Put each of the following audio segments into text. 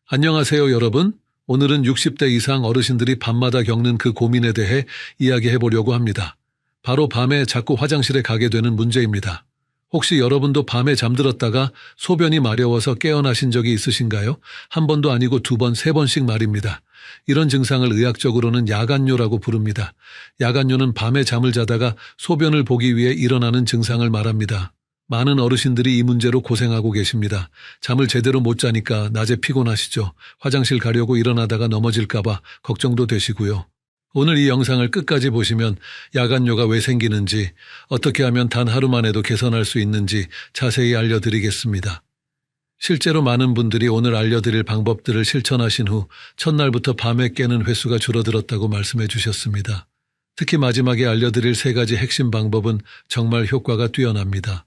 안녕하세요, 여러분. 오늘은 60대 이상 어르신들이 밤마다 겪는 그 고민에 대해 이야기해 보려고 합니다. 바로 밤에 자꾸 화장실에 가게 되는 문제입니다. 혹시 여러분도 밤에 잠들었다가 소변이 마려워서 깨어나신 적이 있으신가요? 한 번도 아니고 두 번, 세 번씩 말입니다. 이런 증상을 의학적으로는 야간뇨라고 부릅니다. 야간뇨는 밤에 잠을 자다가 소변을 보기 위해 일어나는 증상을 말합니다. 많은 어르신들이 이 문제로 고생하고 계십니다. 잠을 제대로 못 자니까 낮에 피곤하시죠. 화장실 가려고 일어나다가 넘어질까봐 걱정도 되시고요. 오늘 이 영상을 끝까지 보시면 야간뇨가 왜 생기는지, 어떻게 하면 단 하루만 해도 개선할 수 있는지 자세히 알려드리겠습니다. 실제로 많은 분들이 오늘 알려드릴 방법들을 실천하신 후 첫날부터 밤에 깨는 횟수가 줄어들었다고 말씀해 주셨습니다. 특히 마지막에 알려드릴 3가지 핵심 방법은 정말 효과가 뛰어납니다.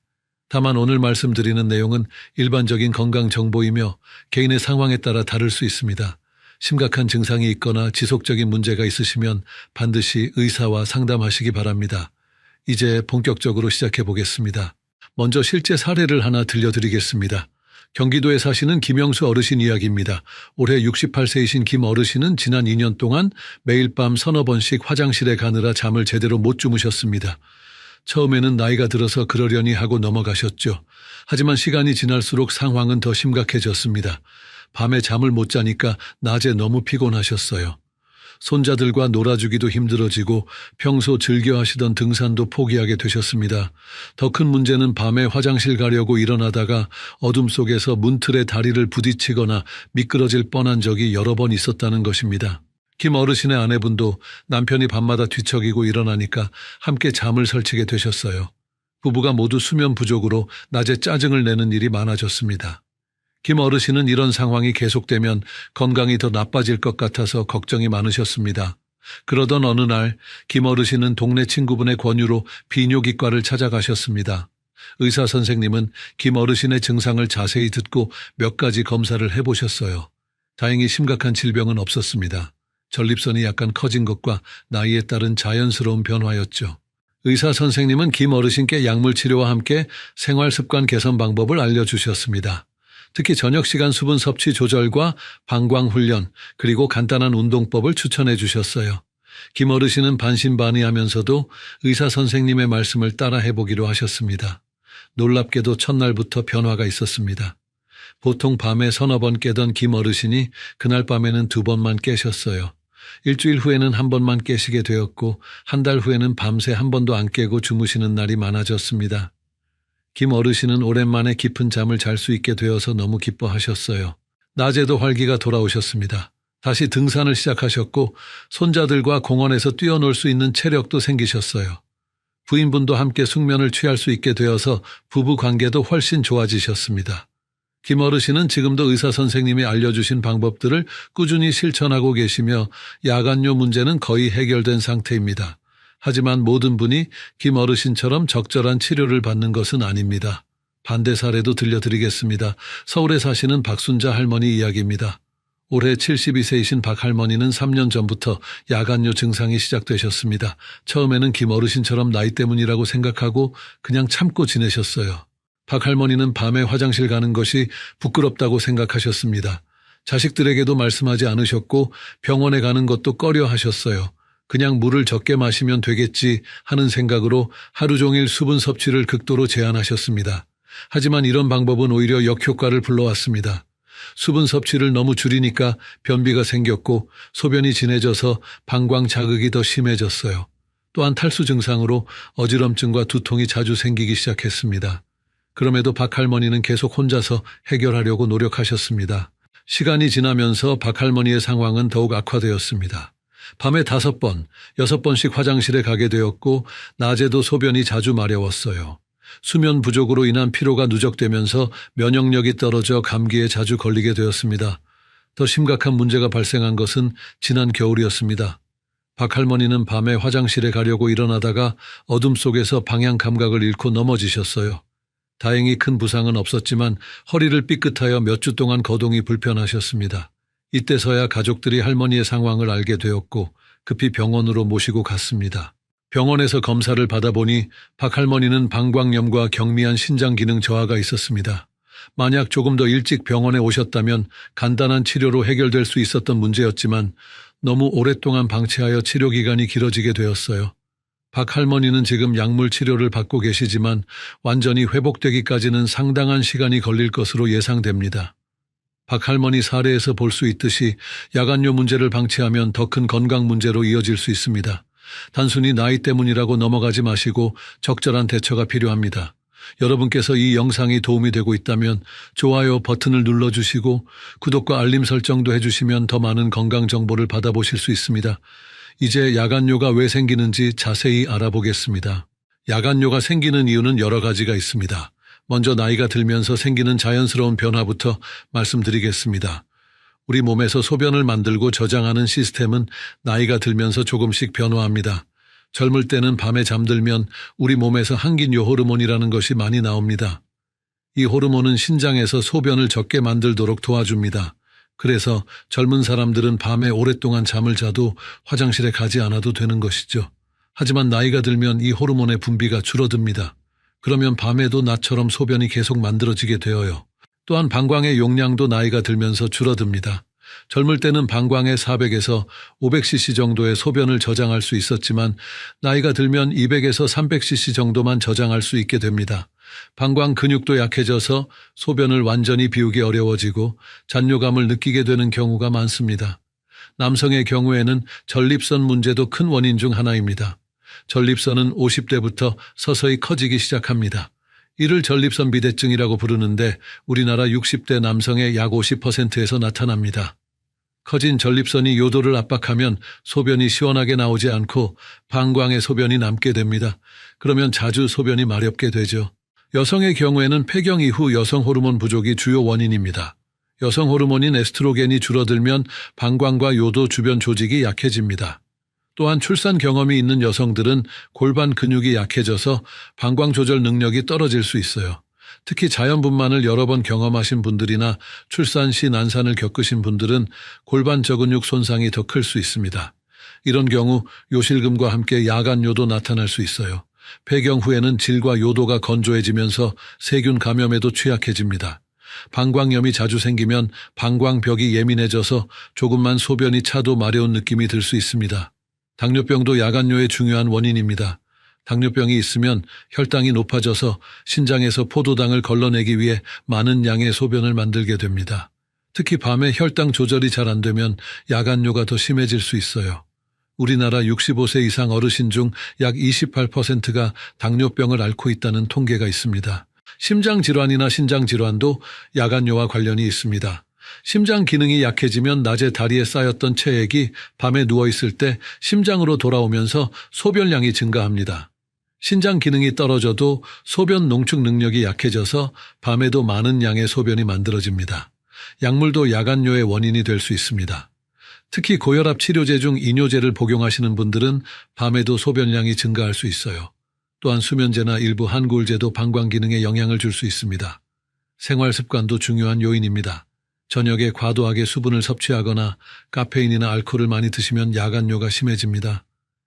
다만 오늘 말씀드리는 내용은 일반적인 건강 정보이며 개인의 상황에 따라 다를 수 있습니다. 심각한 증상이 있거나 지속적인 문제가 있으시면 반드시 의사와 상담하시기 바랍니다. 이제 본격적으로 시작해 보겠습니다. 먼저 실제 사례를 하나 들려드리겠습니다. 경기도에 사시는 김영수 어르신 이야기입니다. 올해 68세이신 김 어르신은 지난 2년 동안 매일 밤 서너 번씩 화장실에 가느라 잠을 제대로 못 주무셨습니다. 처음에는 나이가 들어서 그러려니 하고 넘어가셨죠. 하지만 시간이 지날수록 상황은 더 심각해졌습니다. 밤에 잠을 못 자니까 낮에 너무 피곤하셨어요. 손자들과 놀아주기도 힘들어지고 평소 즐겨 하시던 등산도 포기하게 되셨습니다. 더 큰 문제는 밤에 화장실 가려고 일어나다가 어둠 속에서 문틀에 다리를 부딪히거나 미끄러질 뻔한 적이 여러 번 있었다는 것입니다. 김 어르신의 아내분도 남편이 밤마다 뒤척이고 일어나니까 함께 잠을 설치게 되셨어요. 부부가 모두 수면 부족으로 낮에 짜증을 내는 일이 많아졌습니다. 김 어르신은 이런 상황이 계속되면 건강이 더 나빠질 것 같아서 걱정이 많으셨습니다. 그러던 어느 날 김 어르신은 동네 친구분의 권유로 비뇨기과를 찾아가셨습니다. 의사 선생님은 김 어르신의 증상을 자세히 듣고 몇 가지 검사를 해보셨어요. 다행히 심각한 질병은 없었습니다. 전립선이 약간 커진 것과 나이에 따른 자연스러운 변화였죠. 의사 선생님은 김 어르신께 약물 치료와 함께 생활습관 개선 방법을 알려주셨습니다. 특히 저녁 시간 수분 섭취 조절과 방광 훈련, 그리고 간단한 운동법을 추천해 주셨어요. 김 어르신은 반신반의하면서도 의사 선생님의 말씀을 따라 해보기로 하셨습니다. 놀랍게도 첫날부터 변화가 있었습니다. 보통 밤에 서너 번 깨던 김 어르신이 그날 밤에는 2번만 깨셨어요. 일주일 후에는 1번만 깨시게 되었고 한 달 후에는 밤새 1번도 안 깨고 주무시는 날이 많아졌습니다. 김 어르신은 오랜만에 깊은 잠을 잘 수 있게 되어서 너무 기뻐하셨어요. 낮에도 활기가 돌아오셨습니다. 다시 등산을 시작하셨고 손자들과 공원에서 뛰어놀 수 있는 체력도 생기셨어요. 부인분도 함께 숙면을 취할 수 있게 되어서 부부 관계도 훨씬 좋아지셨습니다. 김 어르신은 지금도 의사 선생님이 알려주신 방법들을 꾸준히 실천하고 계시며 야간뇨 문제는 거의 해결된 상태입니다. 하지만 모든 분이 김 어르신처럼 적절한 치료를 받는 것은 아닙니다. 반대 사례도 들려드리겠습니다. 서울에 사시는 박순자 할머니 이야기입니다. 올해 72세이신 박 할머니는 3년 전부터 야간뇨 증상이 시작되셨습니다. 처음에는 김 어르신처럼 나이 때문이라고 생각하고 그냥 참고 지내셨어요. 박 할머니는 밤에 화장실 가는 것이 부끄럽다고 생각하셨습니다. 자식들에게도 말씀하지 않으셨고 병원에 가는 것도 꺼려 하셨어요. 그냥 물을 적게 마시면 되겠지 하는 생각으로 하루 종일 수분 섭취를 극도로 제한하셨습니다. 하지만 이런 방법은 오히려 역효과를 불러왔습니다. 수분 섭취를 너무 줄이니까 변비가 생겼고 소변이 진해져서 방광 자극이 더 심해졌어요. 또한 탈수 증상으로 어지럼증과 두통이 자주 생기기 시작했습니다. 그럼에도 박 할머니는 계속 혼자서 해결하려고 노력하셨습니다. 시간이 지나면서 박 할머니의 상황은 더욱 악화되었습니다. 밤에 5번, 6번씩 화장실에 가게 되었고 낮에도 소변이 자주 마려웠어요. 수면 부족으로 인한 피로가 누적되면서 면역력이 떨어져 감기에 자주 걸리게 되었습니다. 더 심각한 문제가 발생한 것은 지난 겨울이었습니다. 박 할머니는 밤에 화장실에 가려고 일어나다가 어둠 속에서 방향 감각을 잃고 넘어지셨어요. 다행히 큰 부상은 없었지만 허리를 삐끗하여 몇 주 동안 거동이 불편하셨습니다. 이때서야 가족들이 할머니의 상황을 알게 되었고 급히 병원으로 모시고 갔습니다. 병원에서 검사를 받아보니 박 할머니는 방광염과 경미한 신장 기능 저하가 있었습니다. 만약 조금 더 일찍 병원에 오셨다면 간단한 치료로 해결될 수 있었던 문제였지만 너무 오랫동안 방치하여 치료 기간이 길어지게 되었어요. 박 할머니는 지금 약물 치료를 받고 계시지만 완전히 회복되기까지는 상당한 시간이 걸릴 것으로 예상됩니다. 박 할머니 사례에서 볼 수 있듯이 야간요 문제를 방치하면 더 큰 건강 문제로 이어질 수 있습니다. 단순히 나이 때문이라고 넘어가지 마시고 적절한 대처가 필요합니다. 여러분께서 이 영상이 도움이 되고 있다면 좋아요 버튼을 눌러주시고 구독과 알림 설정도 해주시면 더 많은 건강 정보를 받아보실 수 있습니다. 이제 야간요가 왜 생기는지 자세히 알아보겠습니다. 야간요가 생기는 이유는 여러 가지가 있습니다. 먼저 나이가 들면서 생기는 자연스러운 변화부터 말씀드리겠습니다. 우리 몸에서 소변을 만들고 저장하는 시스템은 나이가 들면서 조금씩 변화합니다. 젊을 때는 밤에 잠들면 우리 몸에서 항긴요 호르몬이라는 것이 많이 나옵니다. 이 호르몬은 신장에서 소변을 적게 만들도록 도와줍니다. 그래서 젊은 사람들은 밤에 오랫동안 잠을 자도 화장실에 가지 않아도 되는 것이죠. 하지만 나이가 들면 이 호르몬의 분비가 줄어듭니다. 그러면 밤에도 나처럼 소변이 계속 만들어지게 되어요. 또한 방광의 용량도 나이가 들면서 줄어듭니다. 젊을 때는 방광에 400에서 500cc 정도의 소변을 저장할 수 있었지만 나이가 들면 200에서 300cc 정도만 저장할 수 있게 됩니다. 방광 근육도 약해져서 소변을 완전히 비우기 어려워지고 잔뇨감을 느끼게 되는 경우가 많습니다. 남성의 경우에는 전립선 문제도 큰 원인 중 하나입니다. 전립선은 50대부터 서서히 커지기 시작합니다. 이를 전립선 비대증이라고 부르는데 우리나라 60대 남성의 약 50%에서 나타납니다. 커진 전립선이 요도를 압박하면 소변이 시원하게 나오지 않고 방광에 소변이 남게 됩니다. 그러면 자주 소변이 마렵게 되죠. 여성의 경우에는 폐경 이후 여성 호르몬 부족이 주요 원인입니다. 여성 호르몬인 에스트로겐이 줄어들면 방광과 요도 주변 조직이 약해집니다. 또한 출산 경험이 있는 여성들은 골반 근육이 약해져서 방광 조절 능력이 떨어질 수 있어요. 특히 자연분만을 여러 번 경험하신 분들이나 출산 시 난산을 겪으신 분들은 골반 저근육 손상이 더 클 수 있습니다. 이런 경우 요실금과 함께 야간요도 나타날 수 있어요. 폐경 후에는 질과 요도가 건조해지면서 세균 감염에도 취약해집니다. 방광염이 자주 생기면 방광벽이 예민해져서 조금만 소변이 차도 마려운 느낌이 들 수 있습니다. 당뇨병도 야간요의 중요한 원인입니다. 당뇨병이 있으면 혈당이 높아져서 신장에서 포도당을 걸러내기 위해 많은 양의 소변을 만들게 됩니다. 특히 밤에 혈당 조절이 잘 안 되면 야간요가 더 심해질 수 있어요. 우리나라 65세 이상 어르신 중 약 28%가 당뇨병을 앓고 있다는 통계가 있습니다. 심장질환이나 신장질환도 야간요와 관련이 있습니다. 심장 기능이 약해지면 낮에 다리에 쌓였던 체액이 밤에 누워있을 때 심장으로 돌아오면서 소변량이 증가합니다. 신장 기능이 떨어져도 소변 농축 능력이 약해져서 밤에도 많은 양의 소변이 만들어집니다. 약물도 야간요의 원인이 될 수 있습니다. 특히 고혈압 치료제 중 이뇨제를 복용하시는 분들은 밤에도 소변량이 증가할 수 있어요. 또한 수면제나 일부 한구울제도 방광 기능에 영향을 줄 수 있습니다. 생활 습관도 중요한 요인입니다. 저녁에 과도하게 수분을 섭취하거나 카페인이나 알코올을 많이 드시면 야간요가 심해집니다.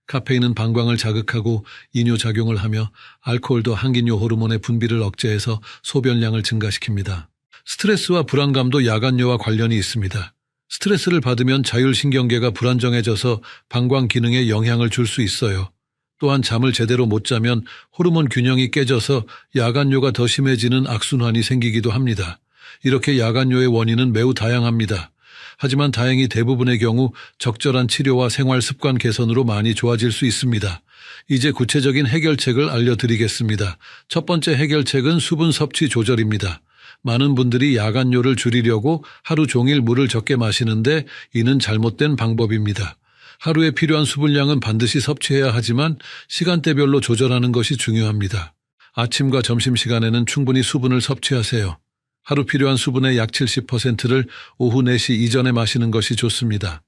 카페인은 방광을 자극하고 이뇨작용을 하며 알코올도 항긴요 호르몬의 분비를 억제해서 소변량을 증가시킵니다. 스트레스와 불안감도 야간요와 관련이 있습니다. 스트레스를 받으면 자율신경계가 불안정해져서 방광 기능에 영향을 줄 수 있어요. 또한 잠을 제대로 못 자면 호르몬 균형이 깨져서 야간요가 더 심해지는 악순환이 생기기도 합니다. 이렇게 야간요의 원인은 매우 다양합니다. 하지만 다행히 대부분의 경우 적절한 치료와 생활 습관 개선으로 많이 좋아질 수 있습니다. 이제 구체적인 해결책을 알려드리겠습니다. 첫 번째 해결책은 수분 섭취 조절입니다. 많은 분들이 야간요를 줄이려고 하루 종일 물을 적게 마시는데 이는 잘못된 방법입니다. 하루에 필요한 수분량은 반드시 섭취해야 하지만 시간대별로 조절하는 것이 중요합니다. 아침과 점심시간에는 충분히 수분을 섭취하세요. 하루 필요한 수분의 약 70%를 오후 4시 이전에 마시는 것이 좋습니다.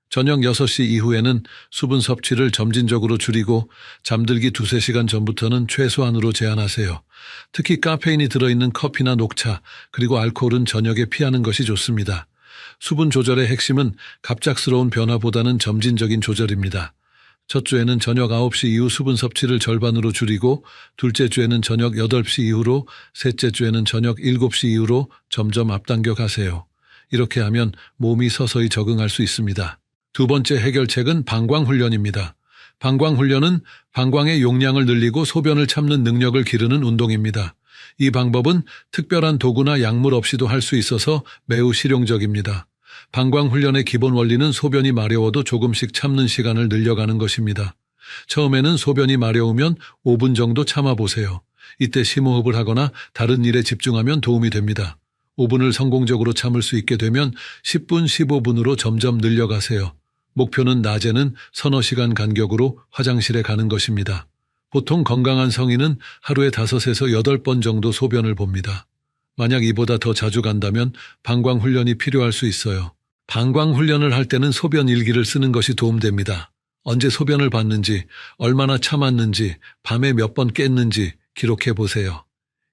저녁 6시 이후에는 수분 섭취를 점진적으로 줄이고 잠들기 2-3시간 전부터는 최소한으로 제한하세요. 특히 카페인이 들어있는 커피나 녹차 그리고 알코올은 저녁에 피하는 것이 좋습니다. 수분 조절의 핵심은 갑작스러운 변화보다는 점진적인 조절입니다. 첫 주에는 저녁 9시 이후 수분 섭취를 절반으로 줄이고 둘째 주에는 저녁 8시 이후로 셋째 주에는 저녁 7시 이후로 점점 앞당겨 가세요. 이렇게 하면 몸이 서서히 적응할 수 있습니다. 두 번째 해결책은 방광훈련입니다. 방광훈련은 방광의 용량을 늘리고 소변을 참는 능력을 기르는 운동입니다. 이 방법은 특별한 도구나 약물 없이도 할 수 있어서 매우 실용적입니다. 방광훈련의 기본 원리는 소변이 마려워도 조금씩 참는 시간을 늘려가는 것입니다. 처음에는 소변이 마려우면 5분 정도 참아보세요. 이때 심호흡을 하거나 다른 일에 집중하면 도움이 됩니다. 5분을 성공적으로 참을 수 있게 되면 10분, 15분으로 점점 늘려가세요. 목표는 낮에는 서너 시간 간격으로 화장실에 가는 것입니다. 보통 건강한 성인은 하루에 5에서 8번 정도 소변을 봅니다. 만약 이보다 더 자주 간다면 방광훈련이 필요할 수 있어요. 방광훈련을 할 때는 소변 일기를 쓰는 것이 도움됩니다. 언제 소변을 봤는지, 얼마나 참았는지, 밤에 몇 번 깼는지 기록해 보세요.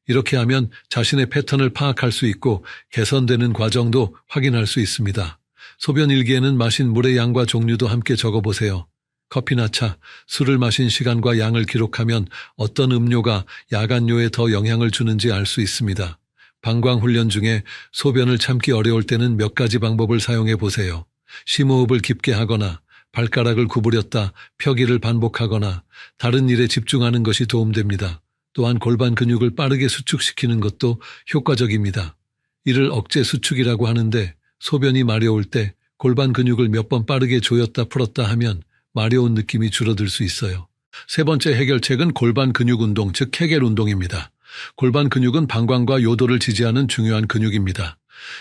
이렇게 하면 자신의 패턴을 파악할 수 있고 개선되는 과정도 확인할 수 있습니다. 소변 일기에는 마신 물의 양과 종류도 함께 적어보세요. 커피나 차, 술을 마신 시간과 양을 기록하면 어떤 음료가 야간뇨에 더 영향을 주는지 알 수 있습니다. 방광훈련 중에 소변을 참기 어려울 때는 몇 가지 방법을 사용해 보세요. 심호흡을 깊게 하거나 발가락을 구부렸다 펴기를 반복하거나 다른 일에 집중하는 것이 도움됩니다. 또한 골반 근육을 빠르게 수축시키는 것도 효과적입니다. 이를 억제 수축이라고 하는데 소변이 마려울 때 골반 근육을 몇 번 빠르게 조였다 풀었다 하면 마려운 느낌이 줄어들 수 있어요. 세 번째 해결책은 골반 근육 운동, 즉 케겔 운동입니다. 골반 근육은 방광과 요도를 지지하는 중요한 근육입니다.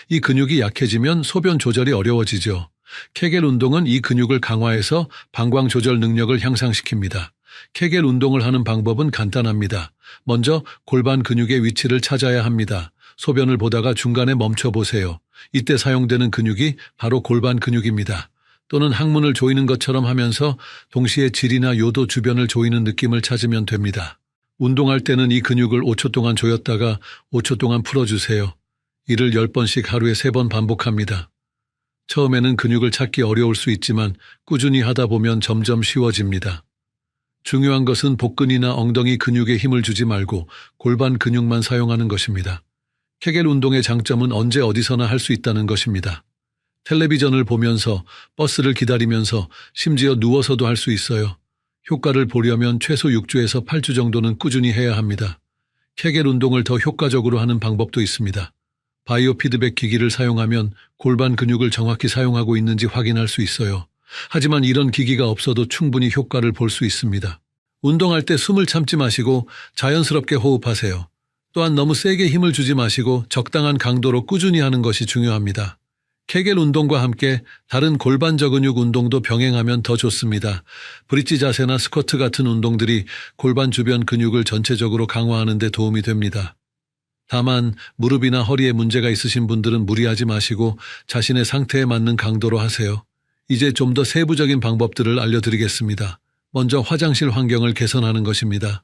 이 근육이 약해지면 소변 조절이 어려워지죠. 케겔 운동은 이 근육을 강화해서 방광 조절 능력을 향상시킵니다. 케겔 운동을 하는 방법은 간단합니다. 먼저 골반 근육의 위치를 찾아야 합니다. 소변을 보다가 중간에 멈춰 보세요. 이때 사용되는 근육이 바로 골반 근육입니다. 또는 항문을 조이는 것처럼 하면서 동시에 질이나 요도 주변을 조이는 느낌을 찾으면 됩니다. 운동할 때는 이 근육을 5초 동안 조였다가 5초 동안 풀어주세요. 이를 10번씩 하루에 3번 반복합니다. 처음에는 근육을 찾기 어려울 수 있지만 꾸준히 하다 보면 점점 쉬워집니다. 중요한 것은 복근이나 엉덩이 근육에 힘을 주지 말고 골반 근육만 사용하는 것입니다. 케겔 운동의 장점은 언제 어디서나 할 수 있다는 것입니다. 텔레비전을 보면서, 버스를 기다리면서, 심지어 누워서도 할 수 있어요. 효과를 보려면 최소 6주에서 8주 정도는 꾸준히 해야 합니다. 케겔 운동을 더 효과적으로 하는 방법도 있습니다. 바이오 피드백 기기를 사용하면 골반 근육을 정확히 사용하고 있는지 확인할 수 있어요. 하지만 이런 기기가 없어도 충분히 효과를 볼 수 있습니다. 운동할 때 숨을 참지 마시고 자연스럽게 호흡하세요. 또한 너무 세게 힘을 주지 마시고 적당한 강도로 꾸준히 하는 것이 중요합니다. 케겔 운동과 함께 다른 골반 저근육 운동도 병행하면 더 좋습니다. 브릿지 자세나 스쿼트 같은 운동들이 골반 주변 근육을 전체적으로 강화하는 데 도움이 됩니다. 다만 무릎이나 허리에 문제가 있으신 분들은 무리하지 마시고 자신의 상태에 맞는 강도로 하세요. 이제 좀 더 세부적인 방법들을 알려드리겠습니다. 먼저 화장실 환경을 개선하는 것입니다.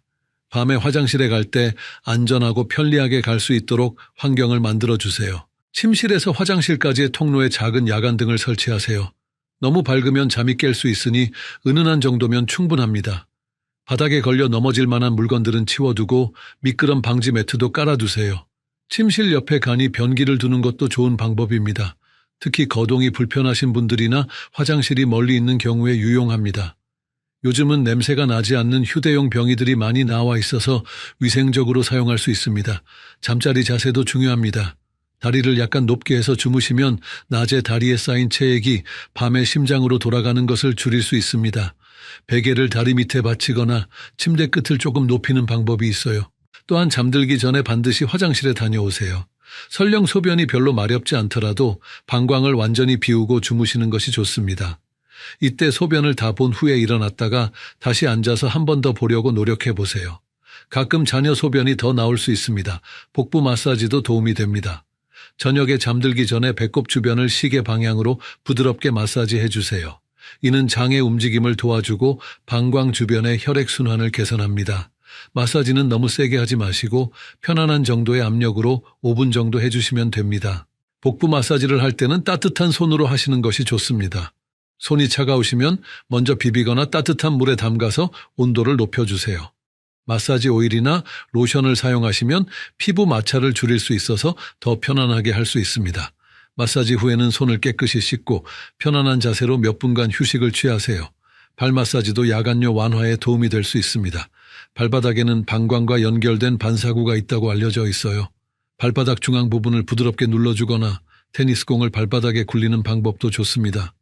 밤에 화장실에 갈 때 안전하고 편리하게 갈 수 있도록 환경을 만들어주세요. 침실에서 화장실까지의 통로에 작은 야간등을 설치하세요. 너무 밝으면 잠이 깰 수 있으니 은은한 정도면 충분합니다. 바닥에 걸려 넘어질 만한 물건들은 치워두고 미끄럼 방지 매트도 깔아두세요. 침실 옆에 간이 변기를 두는 것도 좋은 방법입니다. 특히 거동이 불편하신 분들이나 화장실이 멀리 있는 경우에 유용합니다. 요즘은 냄새가 나지 않는 휴대용 변기들이 많이 나와 있어서 위생적으로 사용할 수 있습니다. 잠자리 자세도 중요합니다. 다리를 약간 높게 해서 주무시면 낮에 다리에 쌓인 체액이 밤에 심장으로 돌아가는 것을 줄일 수 있습니다. 베개를 다리 밑에 받치거나 침대 끝을 조금 높이는 방법이 있어요. 또한 잠들기 전에 반드시 화장실에 다녀오세요. 설령 소변이 별로 마렵지 않더라도 방광을 완전히 비우고 주무시는 것이 좋습니다. 이때 소변을 다 본 후에 일어났다가 다시 앉아서 한 번 더 보려고 노력해 보세요. 가끔 자녀 소변이 더 나올 수 있습니다. 복부 마사지도 도움이 됩니다. 저녁에 잠들기 전에 배꼽 주변을 시계 방향으로 부드럽게 마사지해 주세요. 이는 장의 움직임을 도와주고 방광 주변의 혈액순환을 개선합니다. 마사지는 너무 세게 하지 마시고 편안한 정도의 압력으로 5분 정도 해주시면 됩니다. 복부 마사지를 할 때는 따뜻한 손으로 하시는 것이 좋습니다. 손이 차가우시면 먼저 비비거나 따뜻한 물에 담가서 온도를 높여주세요. 마사지 오일이나 로션을 사용하시면 피부 마찰을 줄일 수 있어서 더 편안하게 할 수 있습니다. 마사지 후에는 손을 깨끗이 씻고 편안한 자세로 몇 분간 휴식을 취하세요. 발 마사지도 야간뇨 완화에 도움이 될 수 있습니다. 발바닥에는 방광과 연결된 반사구가 있다고 알려져 있어요. 발바닥 중앙 부분을 부드럽게 눌러주거나 테니스공을 발바닥에 굴리는 방법도 좋습니다.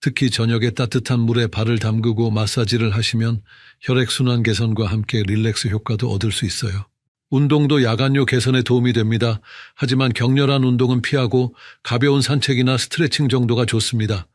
특히 저녁에 따뜻한 물에 발을 담그고 마사지를 하시면 혈액순환 개선과 함께 릴렉스 효과도 얻을 수 있어요. 운동도 야간뇨 개선에 도움이 됩니다. 하지만 격렬한 운동은 피하고 가벼운 산책이나 스트레칭 정도가 좋습니다.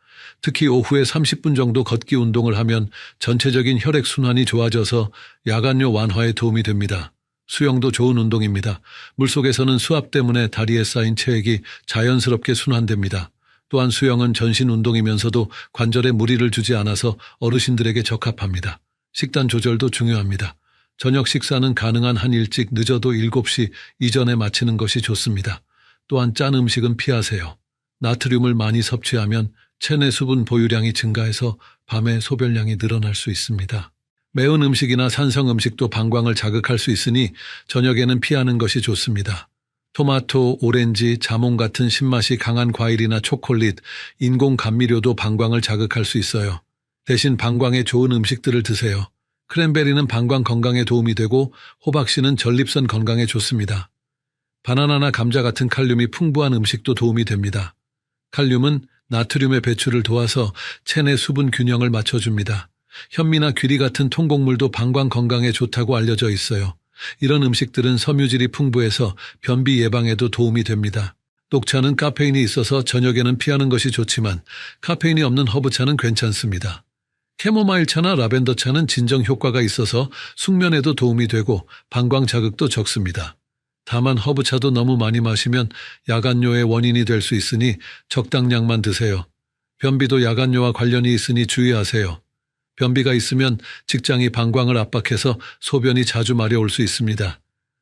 특히 오후에 30분 정도 걷기 운동을 하면 전체적인 혈액순환이 좋아져서 야간뇨 완화에 도움이 됩니다. 수영도 좋은 운동입니다. 물속에서는 수압 때문에 다리에 쌓인 체액이 자연스럽게 순환됩니다. 또한 수영은 전신 운동이면서도 관절에 무리를 주지 않아서 어르신들에게 적합합니다. 식단 조절도 중요합니다. 저녁 식사는 가능한 한 일찍 늦어도 7시 이전에 마치는 것이 좋습니다. 또한 짠 음식은 피하세요. 나트륨을 많이 섭취하면 체내 수분 보유량이 증가해서 밤에 소변량이 늘어날 수 있습니다. 매운 음식이나 산성 음식도 방광을 자극할 수 있으니 저녁에는 피하는 것이 좋습니다. 토마토, 오렌지, 자몽 같은 신맛이 강한 과일이나 초콜릿, 인공 감미료도 방광을 자극할 수 있어요. 대신 방광에 좋은 음식들을 드세요. 크랜베리는 방광 건강에 도움이 되고 호박씨는 전립선 건강에 좋습니다. 바나나나 감자 같은 칼륨이 풍부한 음식도 도움이 됩니다. 칼륨은 나트륨의 배출을 도와서 체내 수분 균형을 맞춰줍니다. 현미나 귀리 같은 통곡물도 방광 건강에 좋다고 알려져 있어요. 이런 음식들은 섬유질이 풍부해서 변비 예방에도 도움이 됩니다. 녹차는 카페인이 있어서 저녁에는 피하는 것이 좋지만 카페인이 없는 허브차는 괜찮습니다. 캐모마일 차나 라벤더 차는 진정 효과가 있어서 숙면에도 도움이 되고 방광 자극도 적습니다. 다만 허브차도 너무 많이 마시면 야간뇨의 원인이 될 수 있으니 적당량만 드세요. 변비도 야간뇨와 관련이 있으니 주의하세요. 변비가 있으면 직장이 방광을 압박해서 소변이 자주 마려올 수 있습니다.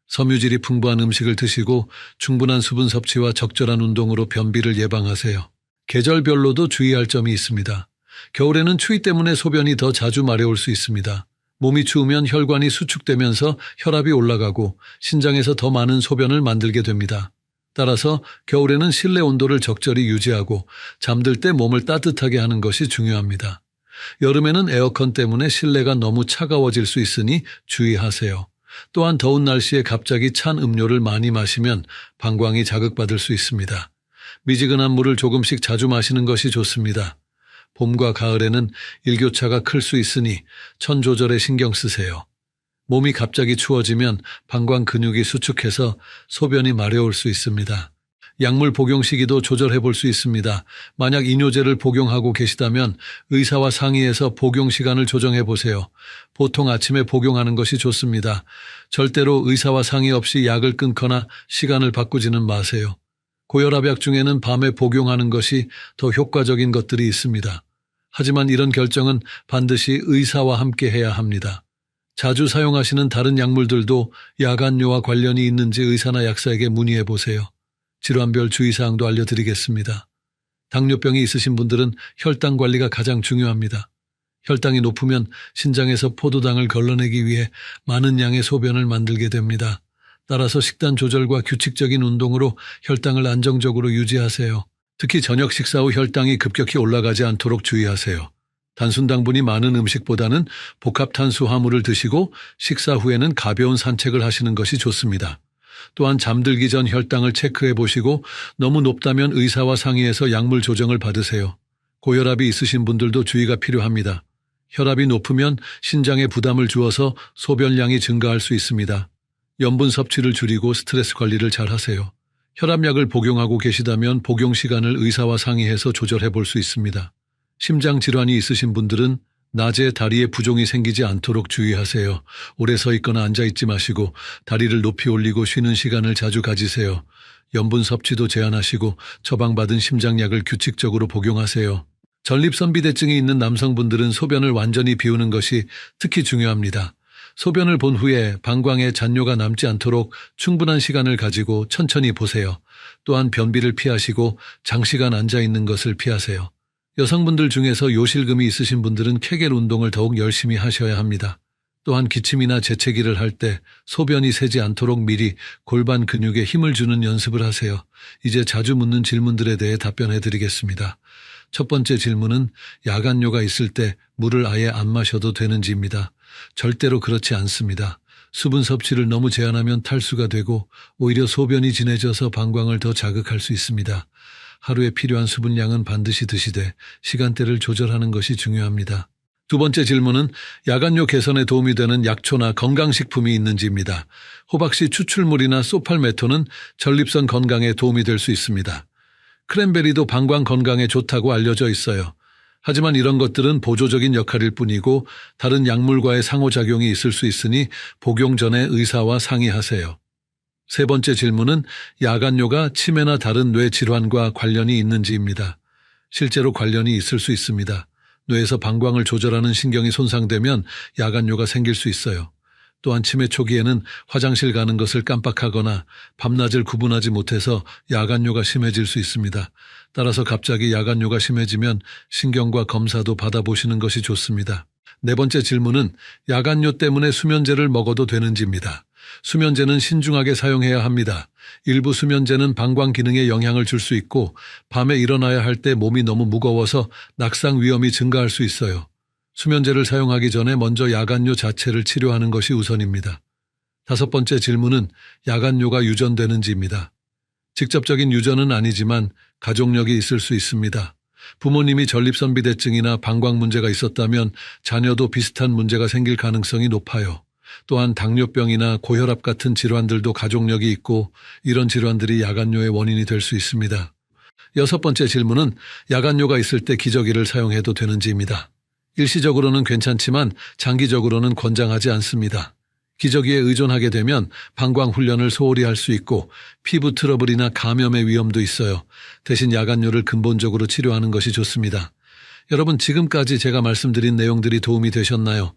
섬유질이 풍부한 음식을 드시고 충분한 수분 섭취와 적절한 운동으로 변비를 예방하세요. 계절별로도 주의할 점이 있습니다. 겨울에는 추위 때문에 소변이 더 자주 마려올 수 있습니다. 몸이 추우면 혈관이 수축되면서 혈압이 올라가고 신장에서 더 많은 소변을 만들게 됩니다. 따라서 겨울에는 실내 온도를 적절히 유지하고 잠들 때 몸을 따뜻하게 하는 것이 중요합니다. 여름에는 에어컨 때문에 실내가 너무 차가워질 수 있으니 주의하세요. 또한 더운 날씨에 갑자기 찬 음료를 많이 마시면 방광이 자극받을 수 있습니다. 미지근한 물을 조금씩 자주 마시는 것이 좋습니다. 봄과 가을에는 일교차가 클 수 있으니 천 조절에 신경 쓰세요. 몸이 갑자기 추워지면 방광 근육이 수축해서 소변이 마려울 수 있습니다. 약물 복용 시기도 조절해 볼 수 있습니다. 만약 이뇨제를 복용하고 계시다면 의사와 상의해서 복용 시간을 조정해 보세요. 보통 아침에 복용하는 것이 좋습니다. 절대로 의사와 상의 없이 약을 끊거나 시간을 바꾸지는 마세요. 고혈압약 중에는 밤에 복용하는 것이 더 효과적인 것들이 있습니다. 하지만 이런 결정은 반드시 의사와 함께 해야 합니다. 자주 사용하시는 다른 약물들도 야간뇨와 관련이 있는지 의사나 약사에게 문의해 보세요. 질환별 주의사항도 알려드리겠습니다. 당뇨병이 있으신 분들은 혈당 관리가 가장 중요합니다. 혈당이 높으면 신장에서 포도당을 걸러내기 위해 많은 양의 소변을 만들게 됩니다. 따라서 식단 조절과 규칙적인 운동으로 혈당을 안정적으로 유지하세요. 특히 저녁 식사 후 혈당이 급격히 올라가지 않도록 주의하세요. 단순당분이 많은 음식보다는 복합탄수화물을 드시고 식사 후에는 가벼운 산책을 하시는 것이 좋습니다. 또한 잠들기 전 혈당을 체크해 보시고 너무 높다면 의사와 상의해서 약물 조정을 받으세요. 고혈압이 있으신 분들도 주의가 필요합니다. 혈압이 높으면 신장에 부담을 주어서 소변량이 증가할 수 있습니다. 염분 섭취를 줄이고 스트레스 관리를 잘 하세요. 혈압약을 복용하고 계시다면 복용 시간을 의사와 상의해서 조절해 볼 수 있습니다. 심장 질환이 있으신 분들은 낮에 다리에 부종이 생기지 않도록 주의하세요. 오래 서 있거나 앉아 있지 마시고 다리를 높이 올리고 쉬는 시간을 자주 가지세요. 염분 섭취도 제한하시고 처방받은 심장약을 규칙적으로 복용하세요. 전립선 비대증이 있는 남성분들은 소변을 완전히 비우는 것이 특히 중요합니다. 소변을 본 후에 방광에 잔뇨가 남지 않도록 충분한 시간을 가지고 천천히 보세요. 또한 변비를 피하시고 장시간 앉아 있는 것을 피하세요. 여성분들 중에서 요실금이 있으신 분들은 케겔 운동을 더욱 열심히 하셔야 합니다. 또한 기침이나 재채기를 할 때 소변이 새지 않도록 미리 골반 근육에 힘을 주는 연습을 하세요. 이제 자주 묻는 질문들에 대해 답변해 드리겠습니다. 첫 번째 질문은 야간요가 있을 때 물을 아예 안 마셔도 되는지입니다. 절대로 그렇지 않습니다. 수분 섭취를 너무 제한하면 탈수가 되고 오히려 소변이 진해져서 방광을 더 자극할 수 있습니다. 하루에 필요한 수분량은 반드시 드시되 시간대를 조절하는 것이 중요합니다. 두 번째 질문은 야간요 개선에 도움이 되는 약초나 건강식품이 있는지입니다. 호박씨 추출물이나 소팔메토는 전립선 건강에 도움이 될 수 있습니다. 크랜베리도 방광 건강에 좋다고 알려져 있어요. 하지만 이런 것들은 보조적인 역할일 뿐이고 다른 약물과의 상호작용이 있을 수 있으니 복용 전에 의사와 상의하세요. 세 번째 질문은 야간요가 치매나 다른 뇌 질환과 관련이 있는지입니다. 실제로 관련이 있을 수 있습니다. 뇌에서 방광을 조절하는 신경이 손상되면 야간요가 생길 수 있어요. 또한 치매 초기에는 화장실 가는 것을 깜빡하거나 밤낮을 구분하지 못해서 야간요가 심해질 수 있습니다. 따라서 갑자기 야간요가 심해지면 신경과 검사도 받아보시는 것이 좋습니다. 네 번째 질문은 야간요 때문에 수면제를 먹어도 되는지입니다. 수면제는 신중하게 사용해야 합니다. 일부 수면제는 방광 기능에 영향을 줄 수 있고 밤에 일어나야 할 때 몸이 너무 무거워서 낙상 위험이 증가할 수 있어요. 수면제를 사용하기 전에 먼저 야간요 자체를 치료하는 것이 우선입니다. 다섯 번째 질문은 야간요가 유전되는지입니다. 직접적인 유전은 아니지만 가족력이 있을 수 있습니다. 부모님이 전립선비대증이나 방광 문제가 있었다면 자녀도 비슷한 문제가 생길 가능성이 높아요. 또한 당뇨병이나 고혈압 같은 질환들도 가족력이 있고 이런 질환들이 야간요의 원인이 될 수 있습니다. 여섯 번째 질문은 야간요가 있을 때 기저귀를 사용해도 되는지입니다. 일시적으로는 괜찮지만 장기적으로는 권장하지 않습니다. 기저귀에 의존하게 되면 방광 훈련을 소홀히 할 수 있고 피부 트러블이나 감염의 위험도 있어요. 대신 야간요를 근본적으로 치료하는 것이 좋습니다. 여러분, 지금까지 제가 말씀드린 내용들이 도움이 되셨나요?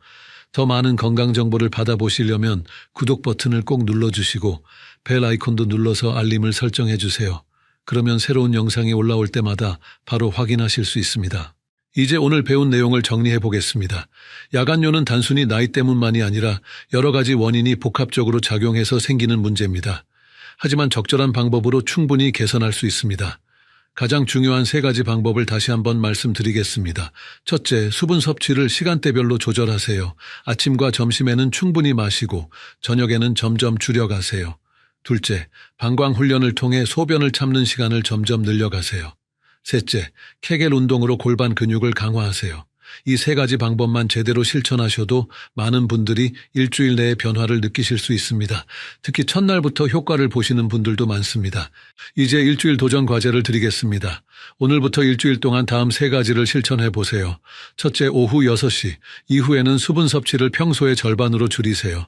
더 많은 건강 정보를 받아보시려면 구독 버튼을 꼭 눌러주시고 벨 아이콘도 눌러서 알림을 설정해 주세요. 그러면 새로운 영상이 올라올 때마다 바로 확인하실 수 있습니다. 이제 오늘 배운 내용을 정리해 보겠습니다. 야간요는 단순히 나이 때문만이 아니라 여러 가지 원인이 복합적으로 작용해서 생기는 문제입니다. 하지만 적절한 방법으로 충분히 개선할 수 있습니다. 가장 중요한 세 가지 방법을 다시 한번 말씀드리겠습니다. 첫째, 수분 섭취를 시간대별로 조절하세요. 아침과 점심에는 충분히 마시고 저녁에는 점점 줄여가세요. 둘째, 방광 훈련을 통해 소변을 참는 시간을 점점 늘려가세요. 셋째, 케겔 운동으로 골반 근육을 강화하세요. 이 세 가지 방법만 제대로 실천하셔도 많은 분들이 일주일 내에 변화를 느끼실 수 있습니다. 특히 첫날부터 효과를 보시는 분들도 많습니다. 이제 일주일 도전 과제를 드리겠습니다. 오늘부터 일주일 동안 다음 세 가지를 실천해 보세요. 첫째, 오후 6시 이후에는 수분 섭취를 평소의 절반으로 줄이세요.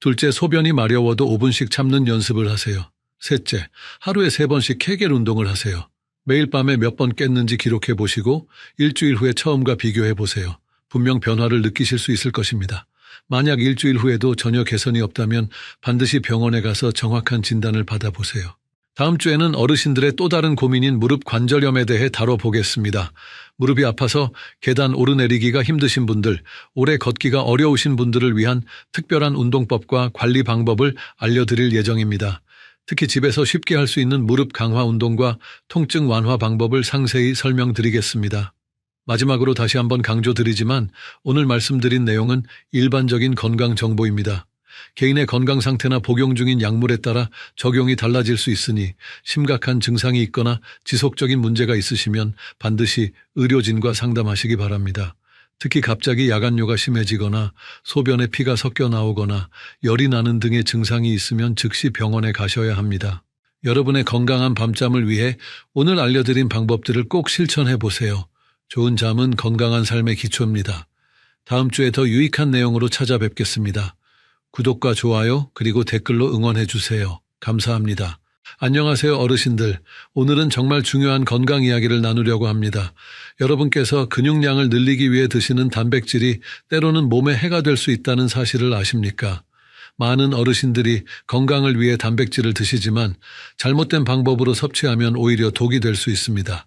둘째, 소변이 마려워도 5분씩 참는 연습을 하세요. 셋째, 하루에 3번씩 케겔 운동을 하세요. 매일 밤에 몇 번 깼는지 기록해 보시고 일주일 후에 처음과 비교해 보세요. 분명 변화를 느끼실 수 있을 것입니다. 만약 일주일 후에도 전혀 개선이 없다면 반드시 병원에 가서 정확한 진단을 받아보세요. 다음 주에는 어르신들의 또 다른 고민인 무릎 관절염에 대해 다뤄보겠습니다. 무릎이 아파서 계단 오르내리기가 힘드신 분들, 오래 걷기가 어려우신 분들을 위한 특별한 운동법과 관리 방법을 알려드릴 예정입니다. 특히 집에서 쉽게 할 수 있는 무릎 강화 운동과 통증 완화 방법을 상세히 설명드리겠습니다. 마지막으로 다시 한번 강조드리지만 오늘 말씀드린 내용은 일반적인 건강 정보입니다. 개인의 건강 상태나 복용 중인 약물에 따라 적용이 달라질 수 있으니 심각한 증상이 있거나 지속적인 문제가 있으시면 반드시 의료진과 상담하시기 바랍니다. 특히 갑자기 야간요가 심해지거나 소변에 피가 섞여 나오거나 열이 나는 등의 증상이 있으면 즉시 병원에 가셔야 합니다. 여러분의 건강한 밤잠을 위해 오늘 알려드린 방법들을 꼭 실천해 보세요. 좋은 잠은 건강한 삶의 기초입니다. 다음 주에 더 유익한 내용으로 찾아뵙겠습니다. 구독과 좋아요 그리고 댓글로 응원해 주세요. 감사합니다. 안녕하세요 어르신들. 오늘은 정말 중요한 건강 이야기를 나누려고 합니다. 여러분께서 근육량을 늘리기 위해 드시는 단백질이 때로는 몸에 해가 될 수 있다는 사실을 아십니까? 많은 어르신들이 건강을 위해 단백질을 드시지만 잘못된 방법으로 섭취하면 오히려 독이 될 수 있습니다.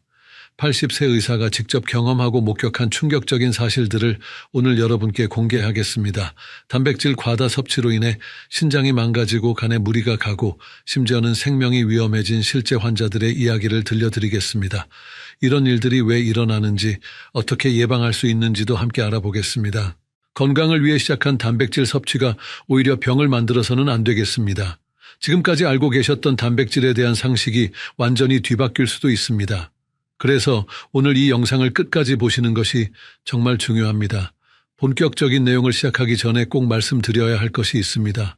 80세 의사가 직접 경험하고 목격한 충격적인 사실들을 오늘 여러분께 공개하겠습니다. 단백질 과다 섭취로 인해 신장이 망가지고 간에 무리가 가고 심지어는 생명이 위험해진 실제 환자들의 이야기를 들려드리겠습니다. 이런 일들이 왜 일어나는지, 어떻게 예방할 수 있는지도 함께 알아보겠습니다. 건강을 위해 시작한 단백질 섭취가 오히려 병을 만들어서는 안 되겠습니다. 지금까지 알고 계셨던 단백질에 대한 상식이 완전히 뒤바뀔 수도 있습니다. 그래서 오늘 이 영상을 끝까지 보시는 것이 정말 중요합니다. 본격적인 내용을 시작하기 전에 꼭 말씀드려야 할 것이 있습니다.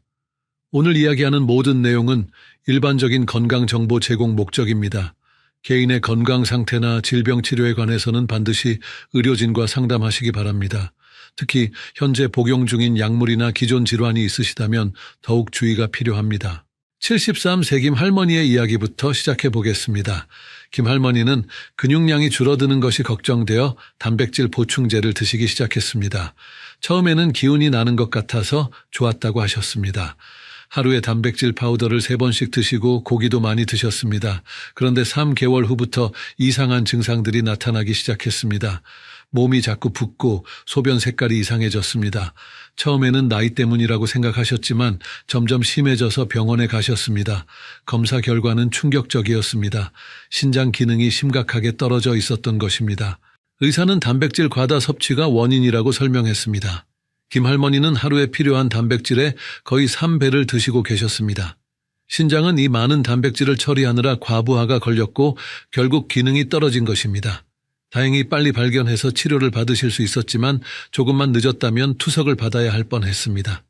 오늘 이야기하는 모든 내용은 일반적인 건강 정보 제공 목적입니다. 개인의 건강 상태나 질병 치료에 관해서는 반드시 의료진과 상담하시기 바랍니다. 특히 현재 복용 중인 약물이나 기존 질환이 있으시다면 더욱 주의가 필요합니다. 73세 김 할머니의 이야기부터 시작해 보겠습니다. 김 할머니는 근육량이 줄어드는 것이 걱정되어 단백질 보충제를 드시기 시작했습니다. 처음에는 기운이 나는 것 같아서 좋았다고 하셨습니다. 하루에 단백질 파우더를 3번씩 드시고 고기도 많이 드셨습니다. 그런데 3개월 후부터 이상한 증상들이 나타나기 시작했습니다. 몸이 자꾸 붓고 소변 색깔이 이상해졌습니다. 처음에는 나이 때문이라고 생각하셨지만 점점 심해져서 병원에 가셨습니다. 검사 결과는 충격적이었습니다. 신장 기능이 심각하게 떨어져 있었던 것입니다. 의사는 단백질 과다 섭취가 원인이라고 설명했습니다. 김 할머니는 하루에 필요한 단백질의 거의 3배를 드시고 계셨습니다. 신장은 이 많은 단백질을 처리하느라 과부하가 걸렸고 결국 기능이 떨어진 것입니다. 다행히 빨리 발견해서 치료를 받으실 수 있었지만 조금만 늦었다면 투석을 받아야 할 뻔했습니다.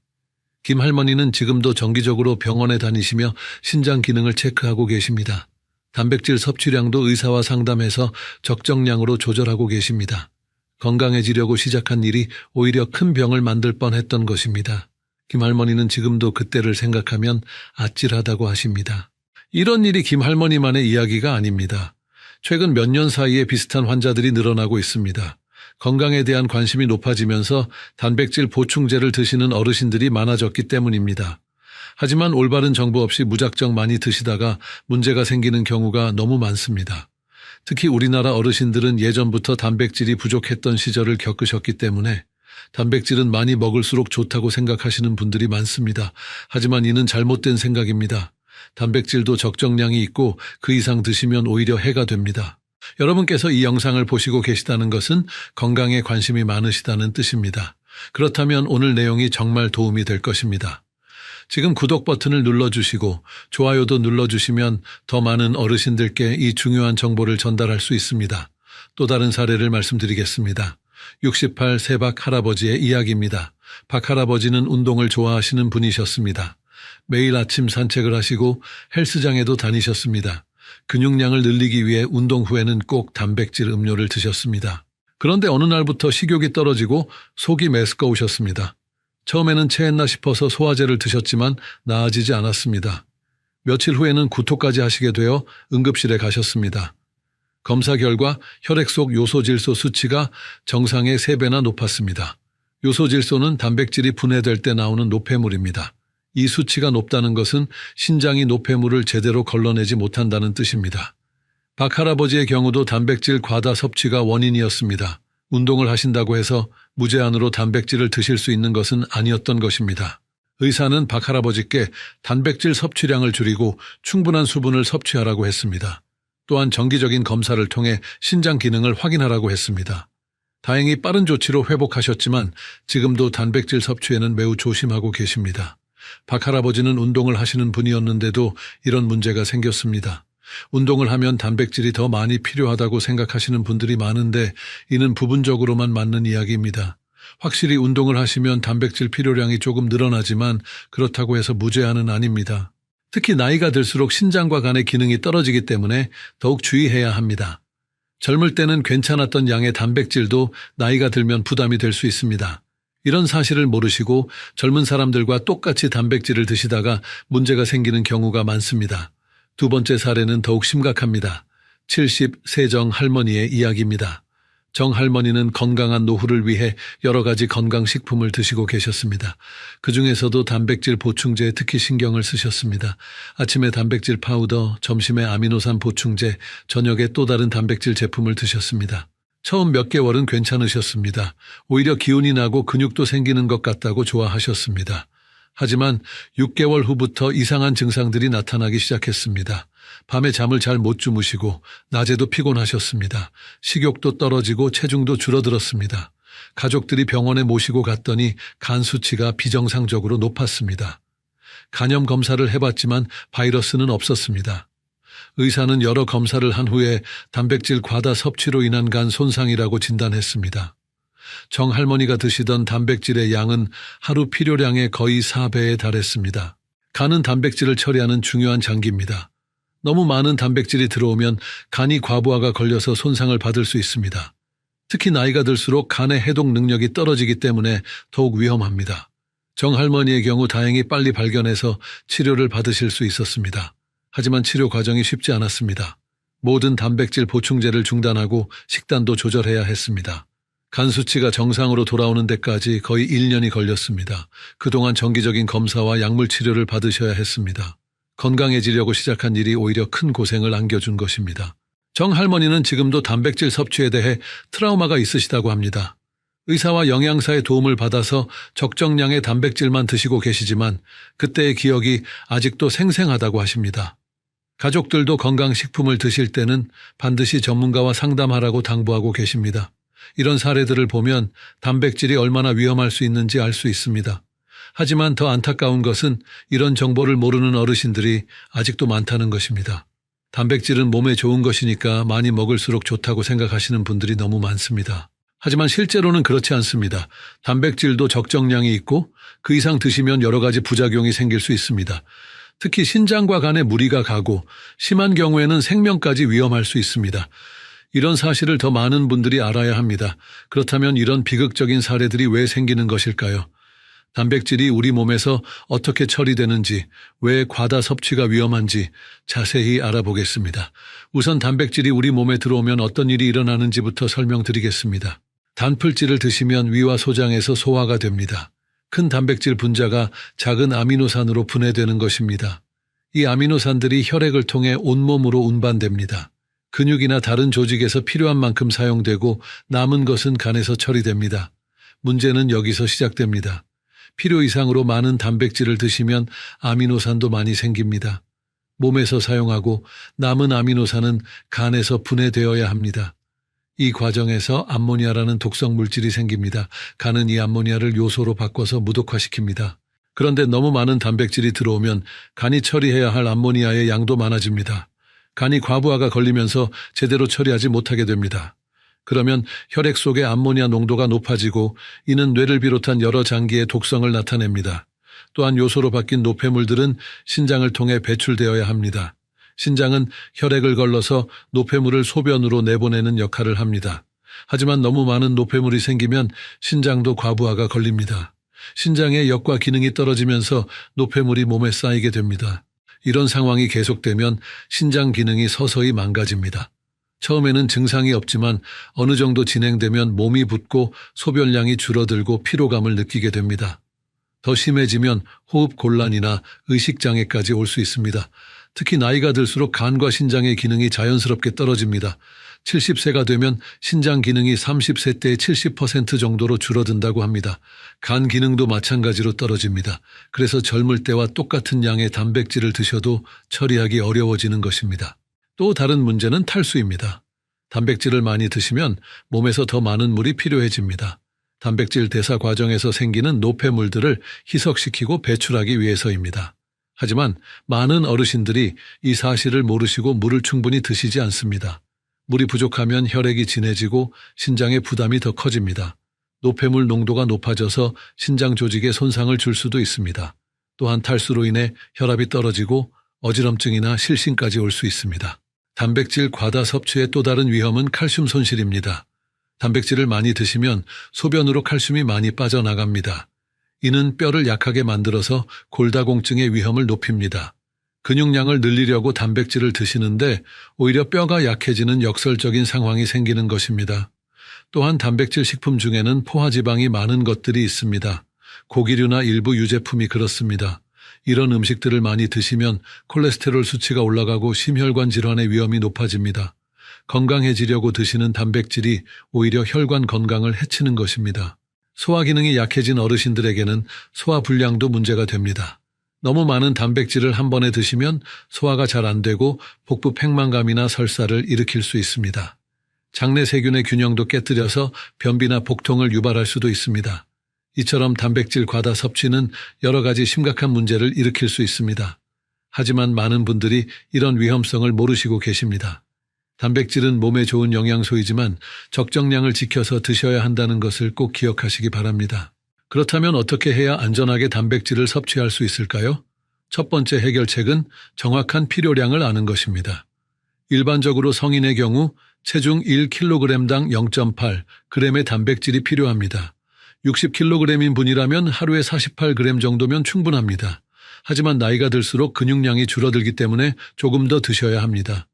김 할머니는 지금도 정기적으로 병원에 다니시며 신장 기능을 체크하고 계십니다. 단백질 섭취량도 의사와 상담해서 적정량으로 조절하고 계십니다. 건강해지려고 시작한 일이 오히려 큰 병을 만들 뻔했던 것입니다. 김 할머니는 지금도 그때를 생각하면 아찔하다고 하십니다. 이런 일이 김 할머니만의 이야기가 아닙니다. 최근 몇 년 사이에 비슷한 환자들이 늘어나고 있습니다. 건강에 대한 관심이 높아지면서 단백질 보충제를 드시는 어르신들이 많아졌기 때문입니다. 하지만 올바른 정보 없이 무작정 많이 드시다가 문제가 생기는 경우가 너무 많습니다. 특히 우리나라 어르신들은 예전부터 단백질이 부족했던 시절을 겪으셨기 때문에 단백질은 많이 먹을수록 좋다고 생각하시는 분들이 많습니다. 하지만 이는 잘못된 생각입니다. 단백질도 적정량이 있고 그 이상 드시면 오히려 해가 됩니다. 여러분께서 이 영상을 보시고 계시다는 것은 건강에 관심이 많으시다는 뜻입니다. 그렇다면 오늘 내용이 정말 도움이 될 것입니다. 지금 구독 버튼을 눌러주시고 좋아요도 눌러주시면 더 많은 어르신들께 이 중요한 정보를 전달할 수 있습니다. 또 다른 사례를 말씀드리겠습니다. 68세 박 할아버지의 이야기입니다. 박 할아버지는 운동을 좋아하시는 분이셨습니다. 매일 아침 산책을 하시고 헬스장에도 다니셨습니다. 근육량을 늘리기 위해 운동 후에는 꼭 단백질 음료를 드셨습니다. 그런데 어느 날부터 식욕이 떨어지고 속이 메스꺼우셨습니다. 처음에는 체했나 싶어서 소화제를 드셨지만 나아지지 않았습니다. 며칠 후에는 구토까지 하시게 되어 응급실에 가셨습니다. 검사 결과 혈액 속 요소질소 수치가 정상의 3배나 높았습니다. 요소질소는 단백질이 분해될 때 나오는 노폐물입니다. 이 수치가 높다는 것은 신장이 노폐물을 제대로 걸러내지 못한다는 뜻입니다. 박 할아버지의 경우도 단백질 과다 섭취가 원인이었습니다. 운동을 하신다고 해서 무제한으로 단백질을 드실 수 있는 것은 아니었던 것입니다. 의사는 박 할아버지께 단백질 섭취량을 줄이고 충분한 수분을 섭취하라고 했습니다. 또한 정기적인 검사를 통해 신장 기능을 확인하라고 했습니다. 다행히 빠른 조치로 회복하셨지만 지금도 단백질 섭취에는 매우 조심하고 계십니다. 박 할아버지는 운동을 하시는 분이었는데도 이런 문제가 생겼습니다. 운동을 하면 단백질이 더 많이 필요하다고 생각하시는 분들이 많은데 이는 부분적으로만 맞는 이야기입니다. 확실히 운동을 하시면 단백질 필요량이 조금 늘어나지만 그렇다고 해서 무제한은 아닙니다. 특히 나이가 들수록 신장과 간의 기능이 떨어지기 때문에 더욱 주의해야 합니다. 젊을 때는 괜찮았던 양의 단백질도 나이가 들면 부담이 될 수 있습니다. 이런 사실을 모르시고 젊은 사람들과 똑같이 단백질을 드시다가 문제가 생기는 경우가 많습니다. 두 번째 사례는 더욱 심각합니다. 70세정 할머니의 이야기입니다. 정할머니는 건강한 노후를 위해 여러 가지 건강식품을 드시고 계셨습니다. 그중에서도 단백질 보충제에 특히 신경을 쓰셨습니다. 아침에 단백질 파우더, 점심에 아미노산 보충제, 저녁에 또 다른 단백질 제품을 드셨습니다. 처음 몇 개월은 괜찮으셨습니다. 오히려 기운이 나고 근육도 생기는 것 같다고 좋아하셨습니다. 하지만 6개월 후부터 이상한 증상들이 나타나기 시작했습니다. 밤에 잠을 잘 못 주무시고 낮에도 피곤하셨습니다. 식욕도 떨어지고 체중도 줄어들었습니다. 가족들이 병원에 모시고 갔더니 간 수치가 비정상적으로 높았습니다. 간염 검사를 해봤지만 바이러스는 없었습니다. 의사는 여러 검사를 한 후에 단백질 과다 섭취로 인한 간 손상이라고 진단했습니다. 정할머니가 드시던 단백질의 양은 하루 필요량의 거의 4배에 달했습니다. 간은 단백질을 처리하는 중요한 장기입니다. 너무 많은 단백질이 들어오면 간이 과부하가 걸려서 손상을 받을 수 있습니다. 특히 나이가 들수록 간의 해독 능력이 떨어지기 때문에 더욱 위험합니다. 정할머니의 경우 다행히 빨리 발견해서 치료를 받으실 수 있었습니다. 하지만 치료 과정이 쉽지 않았습니다. 모든 단백질 보충제를 중단하고 식단도 조절해야 했습니다. 간 수치가 정상으로 돌아오는 데까지 거의 1년이 걸렸습니다. 그동안 정기적인 검사와 약물 치료를 받으셔야 했습니다. 건강해지려고 시작한 일이 오히려 큰 고생을 안겨준 것입니다. 정할머니는 지금도 단백질 섭취에 대해 트라우마가 있으시다고 합니다. 의사와 영양사의 도움을 받아서 적정량의 단백질만 드시고 계시지만 그때의 기억이 아직도 생생하다고 하십니다. 가족들도 건강식품을 드실 때는 반드시 전문가와 상담하라고 당부하고 계십니다. 이런 사례들을 보면 단백질이 얼마나 위험할 수 있는지 알 수 있습니다. 하지만 더 안타까운 것은 이런 정보를 모르는 어르신들이 아직도 많다는 것입니다. 단백질은 몸에 좋은 것이니까 많이 먹을수록 좋다고 생각하시는 분들이 너무 많습니다. 하지만 실제로는 그렇지 않습니다. 단백질도 적정량이 있고 그 이상 드시면 여러 가지 부작용이 생길 수 있습니다. 특히 신장과 간에 무리가 가고 심한 경우에는 생명까지 위험할 수 있습니다. 이런 사실을 더 많은 분들이 알아야 합니다. 그렇다면 이런 비극적인 사례들이 왜 생기는 것일까요? 단백질이 우리 몸에서 어떻게 처리되는지, 왜 과다 섭취가 위험한지 자세히 알아보겠습니다. 우선 단백질이 우리 몸에 들어오면 어떤 일이 일어나는지부터 설명드리겠습니다. 단풀질을 드시면 위와 소장에서 소화가 됩니다. 큰 단백질 분자가 작은 아미노산으로 분해되는 것입니다. 이 아미노산들이 혈액을 통해 온몸으로 운반됩니다. 근육이나 다른 조직에서 필요한 만큼 사용되고 남은 것은 간에서 처리됩니다. 문제는 여기서 시작됩니다. 필요 이상으로 많은 단백질을 드시면 아미노산도 많이 생깁니다. 몸에서 사용하고 남은 아미노산은 간에서 분해되어야 합니다. 이 과정에서 암모니아라는 독성 물질이 생깁니다. 간은 이 암모니아를 요소로 바꿔서 무독화시킵니다. 그런데 너무 많은 단백질이 들어오면 간이 처리해야 할 암모니아의 양도 많아집니다. 간이 과부하가 걸리면서 제대로 처리하지 못하게 됩니다. 그러면 혈액 속의 암모니아 농도가 높아지고 이는 뇌를 비롯한 여러 장기에 독성을 나타냅니다. 또한 요소로 바뀐 노폐물들은 신장을 통해 배출되어야 합니다. 신장은 혈액을 걸러서 노폐물을 소변으로 내보내는 역할을 합니다. 하지만 너무 많은 노폐물이 생기면 신장도 과부하가 걸립니다. 신장의 역과 기능이 떨어지면서 노폐물이 몸에 쌓이게 됩니다. 이런 상황이 계속되면 신장 기능이 서서히 망가집니다. 처음에는 증상이 없지만 어느 정도 진행되면 몸이 붓고 소변량이 줄어들고 피로감을 느끼게 됩니다. 더 심해지면 호흡 곤란이나 의식장애까지 올 수 있습니다. 특히 나이가 들수록 간과 신장의 기능이 자연스럽게 떨어집니다. 70세가 되면 신장 기능이 30세 때의 70% 정도로 줄어든다고 합니다. 간 기능도 마찬가지로 떨어집니다. 그래서 젊을 때와 똑같은 양의 단백질을 드셔도 처리하기 어려워지는 것입니다. 또 다른 문제는 탈수입니다. 단백질을 많이 드시면 몸에서 더 많은 물이 필요해집니다. 단백질 대사 과정에서 생기는 노폐물들을 희석시키고 배출하기 위해서입니다. 하지만 많은 어르신들이 이 사실을 모르시고 물을 충분히 드시지 않습니다. 물이 부족하면 혈액이 진해지고 신장의 부담이 더 커집니다. 노폐물 농도가 높아져서 신장 조직에 손상을 줄 수도 있습니다. 또한 탈수로 인해 혈압이 떨어지고 어지럼증이나 실신까지 올 수 있습니다. 단백질 과다 섭취의 또 다른 위험은 칼슘 손실입니다. 단백질을 많이 드시면 소변으로 칼슘이 많이 빠져나갑니다. 이는 뼈를 약하게 만들어서 골다공증의 위험을 높입니다. 근육량을 늘리려고 단백질을 드시는데 오히려 뼈가 약해지는 역설적인 상황이 생기는 것입니다. 또한 단백질 식품 중에는 포화지방이 많은 것들이 있습니다. 고기류나 일부 유제품이 그렇습니다. 이런 음식들을 많이 드시면 콜레스테롤 수치가 올라가고 심혈관 질환의 위험이 높아집니다. 건강해지려고 드시는 단백질이 오히려 혈관 건강을 해치는 것입니다. 소화 기능이 약해진 어르신들에게는 소화 불량도 문제가 됩니다. 너무 많은 단백질을 한 번에 드시면 소화가 잘 안 되고 복부 팽만감이나 설사를 일으킬 수 있습니다. 장내 세균의 균형도 깨뜨려서 변비나 복통을 유발할 수도 있습니다. 이처럼 단백질 과다 섭취는 여러 가지 심각한 문제를 일으킬 수 있습니다. 하지만 많은 분들이 이런 위험성을 모르시고 계십니다. 단백질은 몸에 좋은 영양소이지만 적정량을 지켜서 드셔야 한다는 것을 꼭 기억하시기 바랍니다. 그렇다면 어떻게 해야 안전하게 단백질을 섭취할 수 있을까요? 첫 번째 해결책은 정확한 필요량을 아는 것입니다. 일반적으로 성인의 경우 체중 1kg당 0.8g의 단백질이 필요합니다. 60kg인 분이라면 하루에 48g 정도면 충분합니다. 하지만 나이가 들수록 근육량이 줄어들기 때문에 조금 더 드셔야 합니다.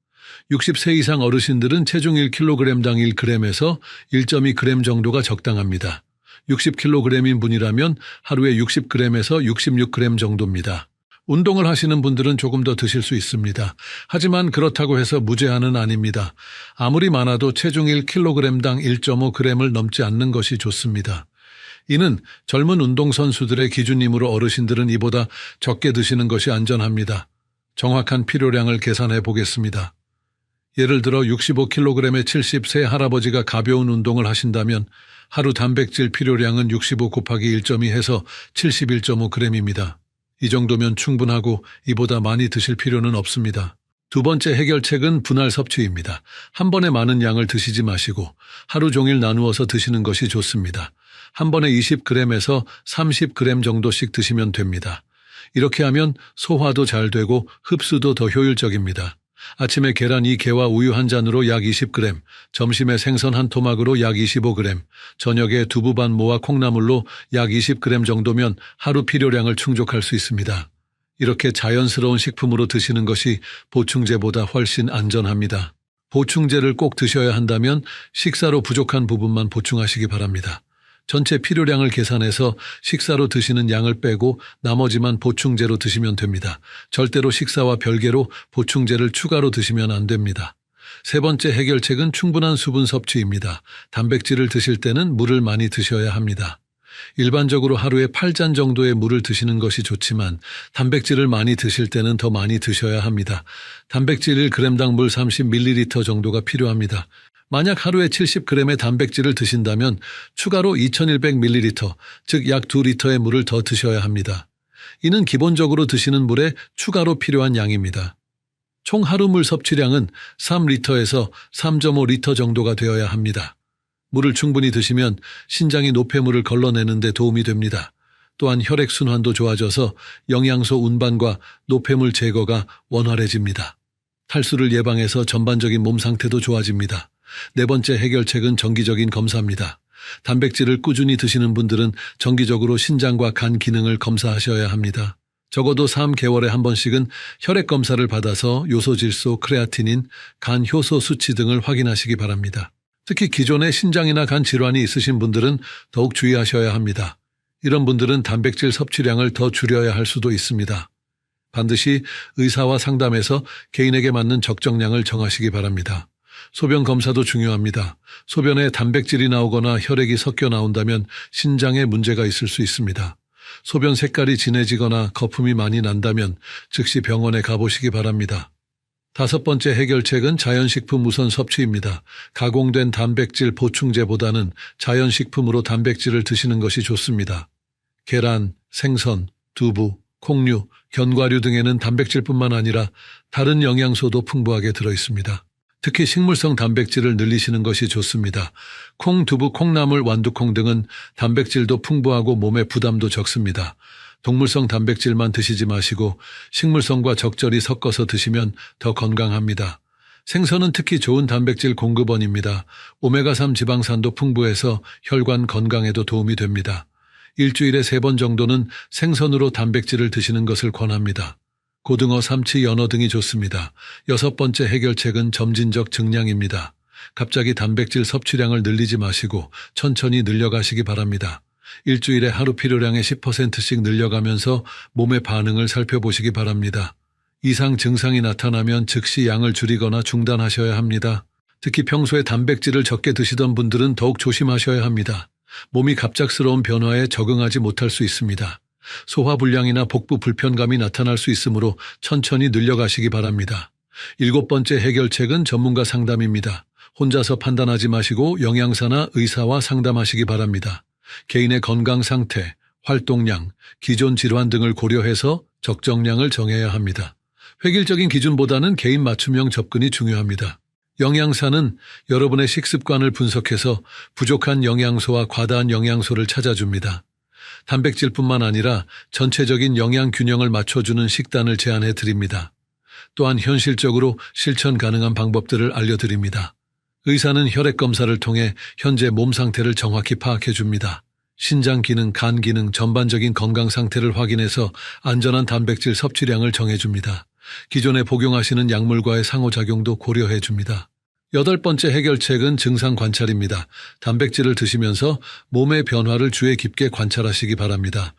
60세 이상 어르신들은 체중 1kg당 1g에서 1.2g 정도가 적당합니다. 60kg인 분이라면 하루에 60g에서 66g 정도입니다. 운동을 하시는 분들은 조금 더 드실 수 있습니다. 하지만 그렇다고 해서 무제한은 아닙니다. 아무리 많아도 체중 1kg당 1.5g을 넘지 않는 것이 좋습니다. 이는 젊은 운동선수들의 기준이므로 어르신들은 이보다 적게 드시는 것이 안전합니다. 정확한 필요량을 계산해 보겠습니다. 예를 들어 65kg의 70세 할아버지가 가벼운 운동을 하신다면 하루 단백질 필요량은 65 곱하기 1.2 해서 71.5g입니다. 이 정도면 충분하고 이보다 많이 드실 필요는 없습니다. 두 번째 해결책은 분할 섭취입니다. 한 번에 많은 양을 드시지 마시고 하루 종일 나누어서 드시는 것이 좋습니다. 한 번에 20g에서 30g 정도씩 드시면 됩니다. 이렇게 하면 소화도 잘 되고 흡수도 더 효율적입니다. 아침에 계란 2개와 우유 한 잔으로 약 20g, 점심에 생선 한 토막으로 약 25g, 저녁에 두부 반 모와 콩나물로 약 20g 정도면 하루 필요량을 충족할 수 있습니다. 이렇게 자연스러운 식품으로 드시는 것이 보충제보다 훨씬 안전합니다. 보충제를 꼭 드셔야 한다면 식사로 부족한 부분만 보충하시기 바랍니다. 전체 필요량을 계산해서 식사로 드시는 양을 빼고 나머지만 보충제로 드시면 됩니다. 절대로 식사와 별개로 보충제를 추가로 드시면 안 됩니다. 세 번째 해결책은 충분한 수분 섭취입니다. 단백질을 드실 때는 물을 많이 드셔야 합니다. 일반적으로 하루에 8잔 정도의 물을 드시는 것이 좋지만 단백질을 많이 드실 때는 더 많이 드셔야 합니다. 단백질 1g당 물 30ml 정도가 필요합니다. 만약 하루에 70g의 단백질을 드신다면 추가로 2100ml, 즉 약 2리터의 물을 더 드셔야 합니다. 이는 기본적으로 드시는 물에 추가로 필요한 양입니다. 총 하루 물 섭취량은 3리터에서 3.5리터 정도가 되어야 합니다. 물을 충분히 드시면 신장이 노폐물을 걸러내는 데 도움이 됩니다. 또한 혈액순환도 좋아져서 영양소 운반과 노폐물 제거가 원활해집니다. 탈수를 예방해서 전반적인 몸 상태도 좋아집니다. 네 번째 해결책은 정기적인 검사입니다. 단백질을 꾸준히 드시는 분들은 정기적으로 신장과 간 기능을 검사하셔야 합니다. 적어도 3개월에 한 번씩은 혈액 검사를 받아서 요소질소, 크레아티닌, 간 효소 수치 등을 확인하시기 바랍니다. 특히 기존에 신장이나 간 질환이 있으신 분들은 더욱 주의하셔야 합니다. 이런 분들은 단백질 섭취량을 더 줄여야 할 수도 있습니다. 반드시 의사와 상담해서 개인에게 맞는 적정량을 정하시기 바랍니다. 소변 검사도 중요합니다. 소변에 단백질이 나오거나 혈액이 섞여 나온다면 신장에 문제가 있을 수 있습니다. 소변 색깔이 진해지거나 거품이 많이 난다면 즉시 병원에 가보시기 바랍니다. 다섯 번째 해결책은 자연식품 우선 섭취입니다. 가공된 단백질 보충제보다는 자연식품으로 단백질을 드시는 것이 좋습니다. 계란, 생선, 두부, 콩류, 견과류 등에는 단백질뿐만 아니라 다른 영양소도 풍부하게 들어있습니다. 특히 식물성 단백질을 늘리시는 것이 좋습니다. 콩, 두부, 콩나물, 완두콩 등은 단백질도 풍부하고 몸에 부담도 적습니다. 동물성 단백질만 드시지 마시고 식물성과 적절히 섞어서 드시면 더 건강합니다. 생선은 특히 좋은 단백질 공급원입니다. 오메가3 지방산도 풍부해서 혈관 건강에도 도움이 됩니다. 일주일에 3번 정도는 생선으로 단백질을 드시는 것을 권합니다. 고등어, 삼치, 연어 등이 좋습니다. 여섯 번째 해결책은 점진적 증량입니다. 갑자기 단백질 섭취량을 늘리지 마시고 천천히 늘려가시기 바랍니다. 일주일에 하루 필요량의 10%씩 늘려가면서 몸의 반응을 살펴보시기 바랍니다. 이상 증상이 나타나면 즉시 양을 줄이거나 중단하셔야 합니다. 특히 평소에 단백질을 적게 드시던 분들은 더욱 조심하셔야 합니다. 몸이 갑작스러운 변화에 적응하지 못할 수 있습니다. 소화불량이나 복부 불편감이 나타날 수 있으므로 천천히 늘려가시기 바랍니다. 7번째 해결책은 전문가 상담입니다. 혼자서 판단하지 마시고 영양사나 의사와 상담하시기 바랍니다. 개인의 건강 상태, 활동량, 기존 질환 등을 고려해서 적정량을 정해야 합니다. 획일적인 기준보다는 개인 맞춤형 접근이 중요합니다. 영양사는 여러분의 식습관을 분석해서 부족한 영양소와 과다한 영양소를 찾아줍니다. 단백질뿐만 아니라 전체적인 영양 균형을 맞춰주는 식단을 제안해 드립니다. 또한 현실적으로 실천 가능한 방법들을 알려드립니다. 의사는 혈액 검사를 통해 현재 몸 상태를 정확히 파악해 줍니다. 신장 기능, 간 기능, 전반적인 건강 상태를 확인해서 안전한 단백질 섭취량을 정해줍니다. 기존에 복용하시는 약물과의 상호작용도 고려해 줍니다. 8번째 해결책은 증상 관찰입니다. 단백질을 드시면서 몸의 변화를 주의 깊게 관찰하시기 바랍니다.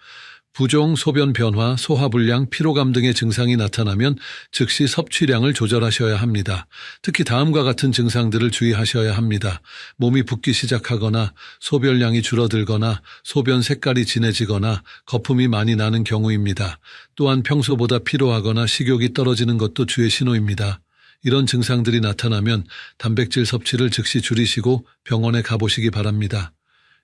부종, 소변 변화, 소화불량, 피로감 등의 증상이 나타나면 즉시 섭취량을 조절하셔야 합니다. 특히 다음과 같은 증상들을 주의하셔야 합니다. 몸이 붓기 시작하거나 소변량이 줄어들거나 소변 색깔이 진해지거나 거품이 많이 나는 경우입니다. 또한 평소보다 피로하거나 식욕이 떨어지는 것도 주의 신호입니다. 이런 증상들이 나타나면 단백질 섭취를 즉시 줄이시고 병원에 가보시기 바랍니다.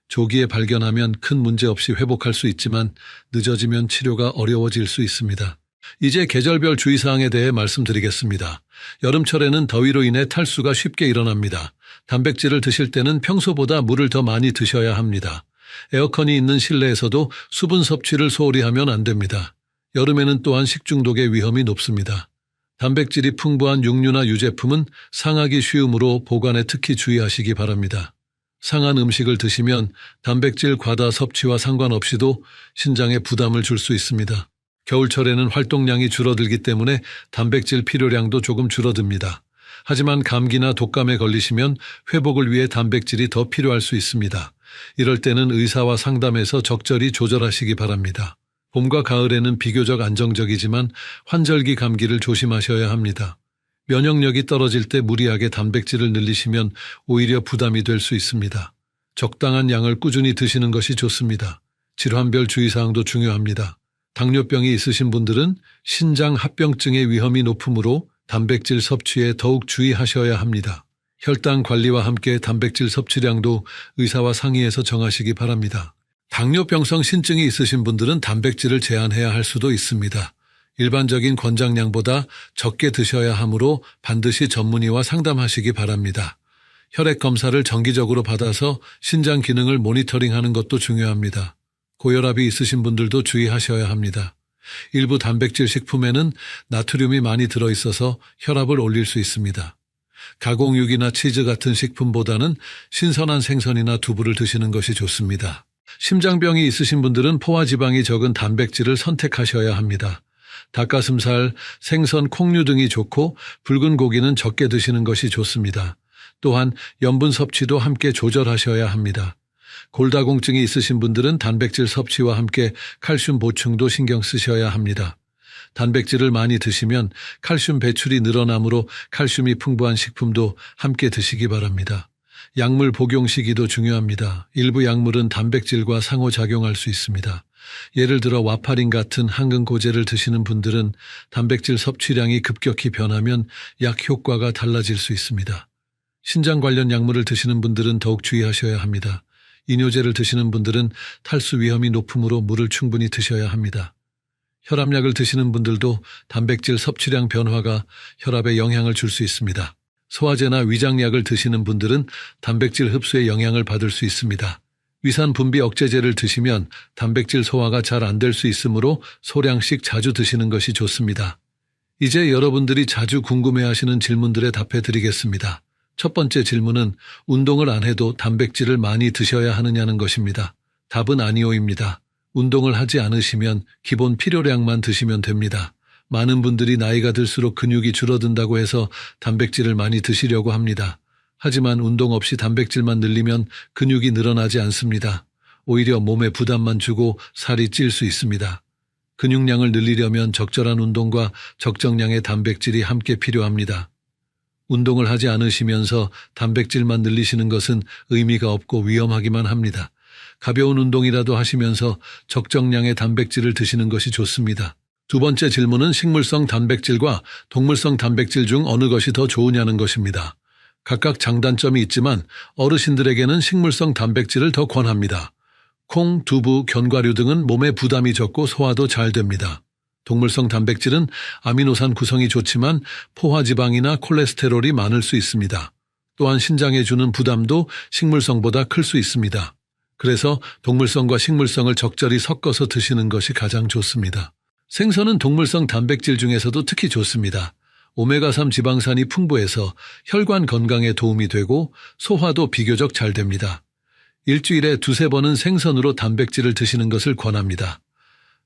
조기에 발견하면 큰 문제 없이 회복할 수 있지만 늦어지면 치료가 어려워질 수 있습니다. 이제 계절별 주의사항에 대해 말씀드리겠습니다. 여름철에는 더위로 인해 탈수가 쉽게 일어납니다. 단백질을 드실 때는 평소보다 물을 더 많이 드셔야 합니다. 에어컨이 있는 실내에서도 수분 섭취를 소홀히 하면 안 됩니다. 여름에는 또한 식중독의 위험이 높습니다. 단백질이 풍부한 육류나 유제품은 상하기 쉬우므로 보관에 특히 주의하시기 바랍니다. 상한 음식을 드시면 단백질 과다 섭취와 상관없이도 신장에 부담을 줄 수 있습니다. 겨울철에는 활동량이 줄어들기 때문에 단백질 필요량도 조금 줄어듭니다. 하지만 감기나 독감에 걸리시면 회복을 위해 단백질이 더 필요할 수 있습니다. 이럴 때는 의사와 상담해서 적절히 조절하시기 바랍니다. 봄과 가을에는 비교적 안정적이지만 환절기 감기를 조심하셔야 합니다. 면역력이 떨어질 때 무리하게 단백질을 늘리시면 오히려 부담이 될 수 있습니다. 적당한 양을 꾸준히 드시는 것이 좋습니다. 질환별 주의사항도 중요합니다. 당뇨병이 있으신 분들은 신장 합병증의 위험이 높으므로 단백질 섭취에 더욱 주의하셔야 합니다. 혈당 관리와 함께 단백질 섭취량도 의사와 상의해서 정하시기 바랍니다. 당뇨병성 신증이 있으신 분들은 단백질을 제한해야 할 수도 있습니다. 일반적인 권장량보다 적게 드셔야 하므로 반드시 전문의와 상담하시기 바랍니다. 혈액 검사를 정기적으로 받아서 신장 기능을 모니터링하는 것도 중요합니다. 고혈압이 있으신 분들도 주의하셔야 합니다. 일부 단백질 식품에는 나트륨이 많이 들어있어서 혈압을 올릴 수 있습니다. 가공육이나 치즈 같은 식품보다는 신선한 생선이나 두부를 드시는 것이 좋습니다. 심장병이 있으신 분들은 포화지방이 적은 단백질을 선택하셔야 합니다. 닭가슴살, 생선, 콩류 등이 좋고 붉은 고기는 적게 드시는 것이 좋습니다. 또한 염분 섭취도 함께 조절하셔야 합니다. 골다공증이 있으신 분들은 단백질 섭취와 함께 칼슘 보충도 신경 쓰셔야 합니다. 단백질을 많이 드시면 칼슘 배출이 늘어나므로 칼슘이 풍부한 식품도 함께 드시기 바랍니다. 약물 복용 시기도 중요합니다. 일부 약물은 단백질과 상호작용할 수 있습니다. 예를 들어 와파린 같은 항근고제를 드시는 분들은 단백질 섭취량이 급격히 변하면 약 효과가 달라질 수 있습니다. 신장 관련 약물을 드시는 분들은 더욱 주의하셔야 합니다. 이뇨제를 드시는 분들은 탈수 위험이 높으므로 물을 충분히 드셔야 합니다. 혈압약을 드시는 분들도 단백질 섭취량 변화가 혈압에 영향을 줄 수 있습니다. 소화제나 위장약을 드시는 분들은 단백질 흡수에 영향을 받을 수 있습니다. 위산 분비 억제제를 드시면 단백질 소화가 잘 안 될 수 있으므로 소량씩 자주 드시는 것이 좋습니다. 이제 여러분들이 자주 궁금해하시는 질문들에 답해 드리겠습니다. 첫 번째 질문은 운동을 안 해도 단백질을 많이 드셔야 하느냐는 것입니다. 답은 아니오입니다. 운동을 하지 않으시면 기본 필요량만 드시면 됩니다. 많은 분들이 나이가 들수록 근육이 줄어든다고 해서 단백질을 많이 드시려고 합니다. 하지만 운동 없이 단백질만 늘리면 근육이 늘어나지 않습니다. 오히려 몸에 부담만 주고 살이 찔 수 있습니다. 근육량을 늘리려면 적절한 운동과 적정량의 단백질이 함께 필요합니다. 운동을 하지 않으시면서 단백질만 늘리시는 것은 의미가 없고 위험하기만 합니다. 가벼운 운동이라도 하시면서 적정량의 단백질을 드시는 것이 좋습니다. 두 번째 질문은 식물성 단백질과 동물성 단백질 중 어느 것이 더 좋으냐는 것입니다. 각각 장단점이 있지만 어르신들에게는 식물성 단백질을 더 권합니다. 콩, 두부, 견과류 등은 몸에 부담이 적고 소화도 잘 됩니다. 동물성 단백질은 아미노산 구성이 좋지만 포화지방이나 콜레스테롤이 많을 수 있습니다. 또한 신장에 주는 부담도 식물성보다 클 수 있습니다. 그래서 동물성과 식물성을 적절히 섞어서 드시는 것이 가장 좋습니다. 생선은 동물성 단백질 중에서도 특히 좋습니다. 오메가3 지방산이 풍부해서 혈관 건강에 도움이 되고 소화도 비교적 잘 됩니다. 일주일에 두세 번은 생선으로 단백질을 드시는 것을 권합니다.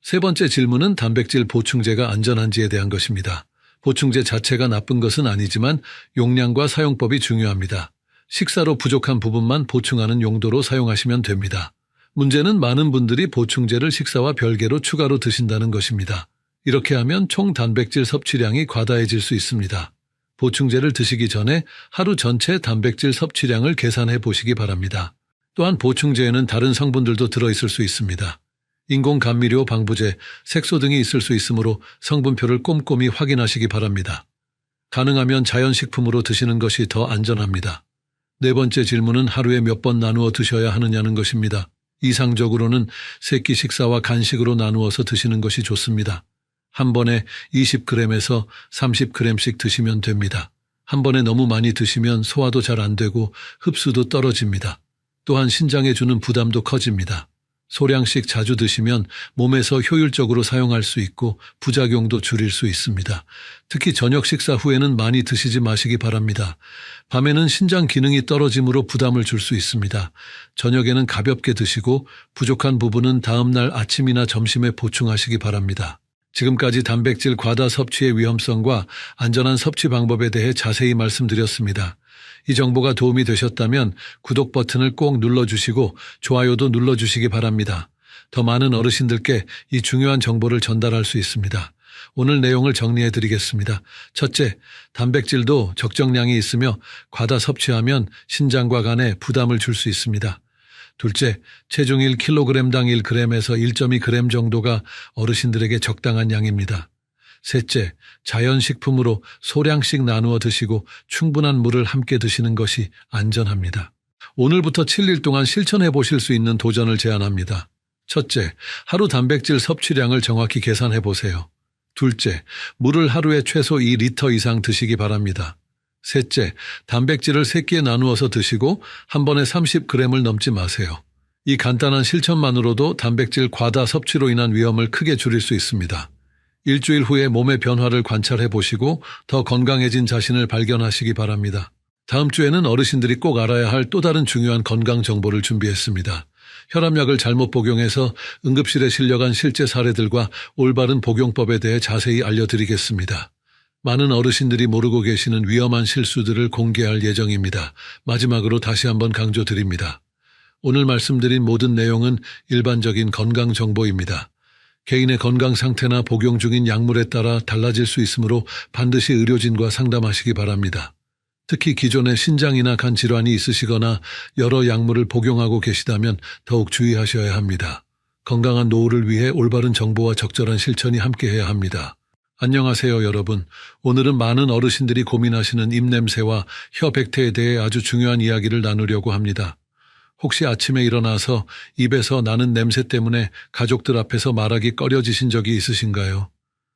세 번째 질문은 단백질 보충제가 안전한지에 대한 것입니다. 보충제 자체가 나쁜 것은 아니지만 용량과 사용법이 중요합니다. 식사로 부족한 부분만 보충하는 용도로 사용하시면 됩니다. 문제는 많은 분들이 보충제를 식사와 별개로 추가로 드신다는 것입니다. 이렇게 하면 총 단백질 섭취량이 과다해질 수 있습니다. 보충제를 드시기 전에 하루 전체 단백질 섭취량을 계산해 보시기 바랍니다. 또한 보충제에는 다른 성분들도 들어있을 수 있습니다. 인공감미료, 방부제, 색소 등이 있을 수 있으므로 성분표를 꼼꼼히 확인하시기 바랍니다. 가능하면 자연식품으로 드시는 것이 더 안전합니다. 네 번째 질문은 하루에 몇 번 나누어 드셔야 하느냐는 것입니다. 이상적으로는 새끼 식사와 간식으로 나누어서 드시는 것이 좋습니다. 한 번에 20g에서 30g씩 드시면 됩니다. 한 번에 너무 많이 드시면 소화도 잘 안 되고 흡수도 떨어집니다. 또한 신장에 주는 부담도 커집니다. 소량씩 자주 드시면 몸에서 효율적으로 사용할 수 있고 부작용도 줄일 수 있습니다. 특히 저녁 식사 후에는 많이 드시지 마시기 바랍니다. 밤에는 신장 기능이 떨어지므로 부담을 줄 수 있습니다. 저녁에는 가볍게 드시고 부족한 부분은 다음날 아침이나 점심에 보충하시기 바랍니다. 지금까지 단백질 과다 섭취의 위험성과 안전한 섭취 방법에 대해 자세히 말씀드렸습니다. 이 정보가 도움이 되셨다면 구독 버튼을 꼭 눌러주시고 좋아요도 눌러주시기 바랍니다. 더 많은 어르신들께 이 중요한 정보를 전달할 수 있습니다. 오늘 내용을 정리해 드리겠습니다. 첫째, 단백질도 적정량이 있으며 과다 섭취하면 신장과 간에 부담을 줄 수 있습니다. 둘째, 체중 1kg당 1g에서 1.2g 정도가 어르신들에게 적당한 양입니다. 셋째, 자연식품으로 소량씩 나누어 드시고 충분한 물을 함께 드시는 것이 안전합니다. 오늘부터 7일 동안 실천해 보실 수 있는 도전을 제안합니다. 첫째, 하루 단백질 섭취량을 정확히 계산해 보세요. 둘째, 물을 하루에 최소 2리터 이상 드시기 바랍니다. 셋째, 단백질을 3끼에 나누어서 드시고 한 번에 30g을 넘지 마세요. 이 간단한 실천만으로도 단백질 과다 섭취로 인한 위험을 크게 줄일 수 있습니다. 일주일 후에 몸의 변화를 관찰해 보시고 더 건강해진 자신을 발견하시기 바랍니다. 다음 주에는 어르신들이 꼭 알아야 할 또 다른 중요한 건강 정보를 준비했습니다. 혈압약을 잘못 복용해서 응급실에 실려간 실제 사례들과 올바른 복용법에 대해 자세히 알려드리겠습니다. 많은 어르신들이 모르고 계시는 위험한 실수들을 공개할 예정입니다. 마지막으로 다시 한번 강조드립니다. 오늘 말씀드린 모든 내용은 일반적인 건강 정보입니다. 개인의 건강 상태나 복용 중인 약물에 따라 달라질 수 있으므로 반드시 의료진과 상담하시기 바랍니다. 특히 기존에 신장이나 간 질환이 있으시거나 여러 약물을 복용하고 계시다면 더욱 주의하셔야 합니다. 건강한 노후를 위해 올바른 정보와 적절한 실천이 함께해야 합니다. 안녕하세요, 여러분. 오늘은 많은 어르신들이 고민하시는 입냄새와 혀 백태에 대해 아주 중요한 이야기를 나누려고 합니다. 혹시 아침에 일어나서 입에서 나는 냄새 때문에 가족들 앞에서 말하기 꺼려지신 적이 있으신가요?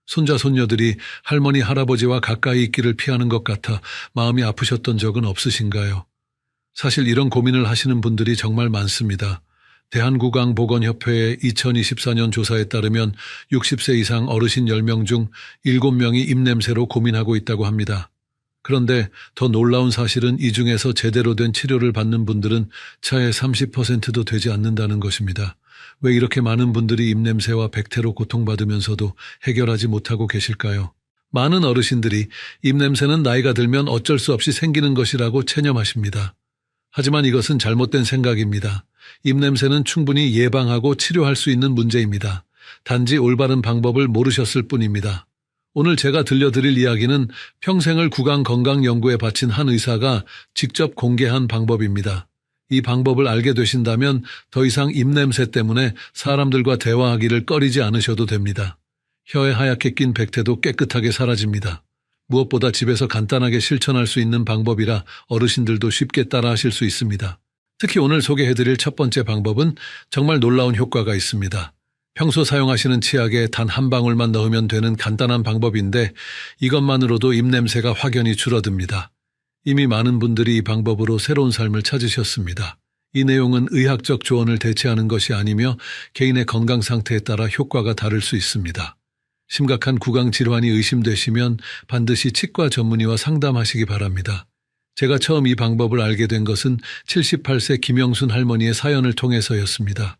손자, 손녀들이 할머니, 할아버지와 가까이 있기를 피하는 것 같아 마음이 아프셨던 적은 없으신가요? 사실 이런 고민을 하시는 분들이 정말 많습니다. 대한구강보건협회의 2024년 조사에 따르면 60세 이상 어르신 10명 중 7명이 입냄새로 고민하고 있다고 합니다. 그런데 더 놀라운 사실은 이 중에서 제대로 된 치료를 받는 분들은 차에 30%도 되지 않는다는 것입니다. 왜 이렇게 많은 분들이 입냄새와 백태로 고통받으면서도 해결하지 못하고 계실까요? 많은 어르신들이 입냄새는 나이가 들면 어쩔 수 없이 생기는 것이라고 체념하십니다. 하지만 이것은 잘못된 생각입니다. 입냄새는 충분히 예방하고 치료할 수 있는 문제입니다. 단지 올바른 방법을 모르셨을 뿐입니다. 오늘 제가 들려드릴 이야기는 평생을 구강 건강 연구에 바친 한 의사가 직접 공개한 방법입니다. 이 방법을 알게 되신다면 더 이상 입냄새 때문에 사람들과 대화하기를 꺼리지 않으셔도 됩니다. 혀에 하얗게 낀 백태도 깨끗하게 사라집니다. 무엇보다 집에서 간단하게 실천할 수 있는 방법이라 어르신들도 쉽게 따라하실 수 있습니다. 특히 오늘 소개해드릴 첫 번째 방법은 정말 놀라운 효과가 있습니다. 평소 사용하시는 치약에 단 한 방울만 넣으면 되는 간단한 방법인데 이것만으로도 입냄새가 확연히 줄어듭니다. 이미 많은 분들이 이 방법으로 새로운 삶을 찾으셨습니다. 이 내용은 의학적 조언을 대체하는 것이 아니며 개인의 건강 상태에 따라 효과가 다를 수 있습니다. 심각한 구강 질환이 의심되시면 반드시 치과 전문의와 상담하시기 바랍니다. 제가 처음 이 방법을 알게 된 것은 78세 김영순 할머니의 사연을 통해서였습니다.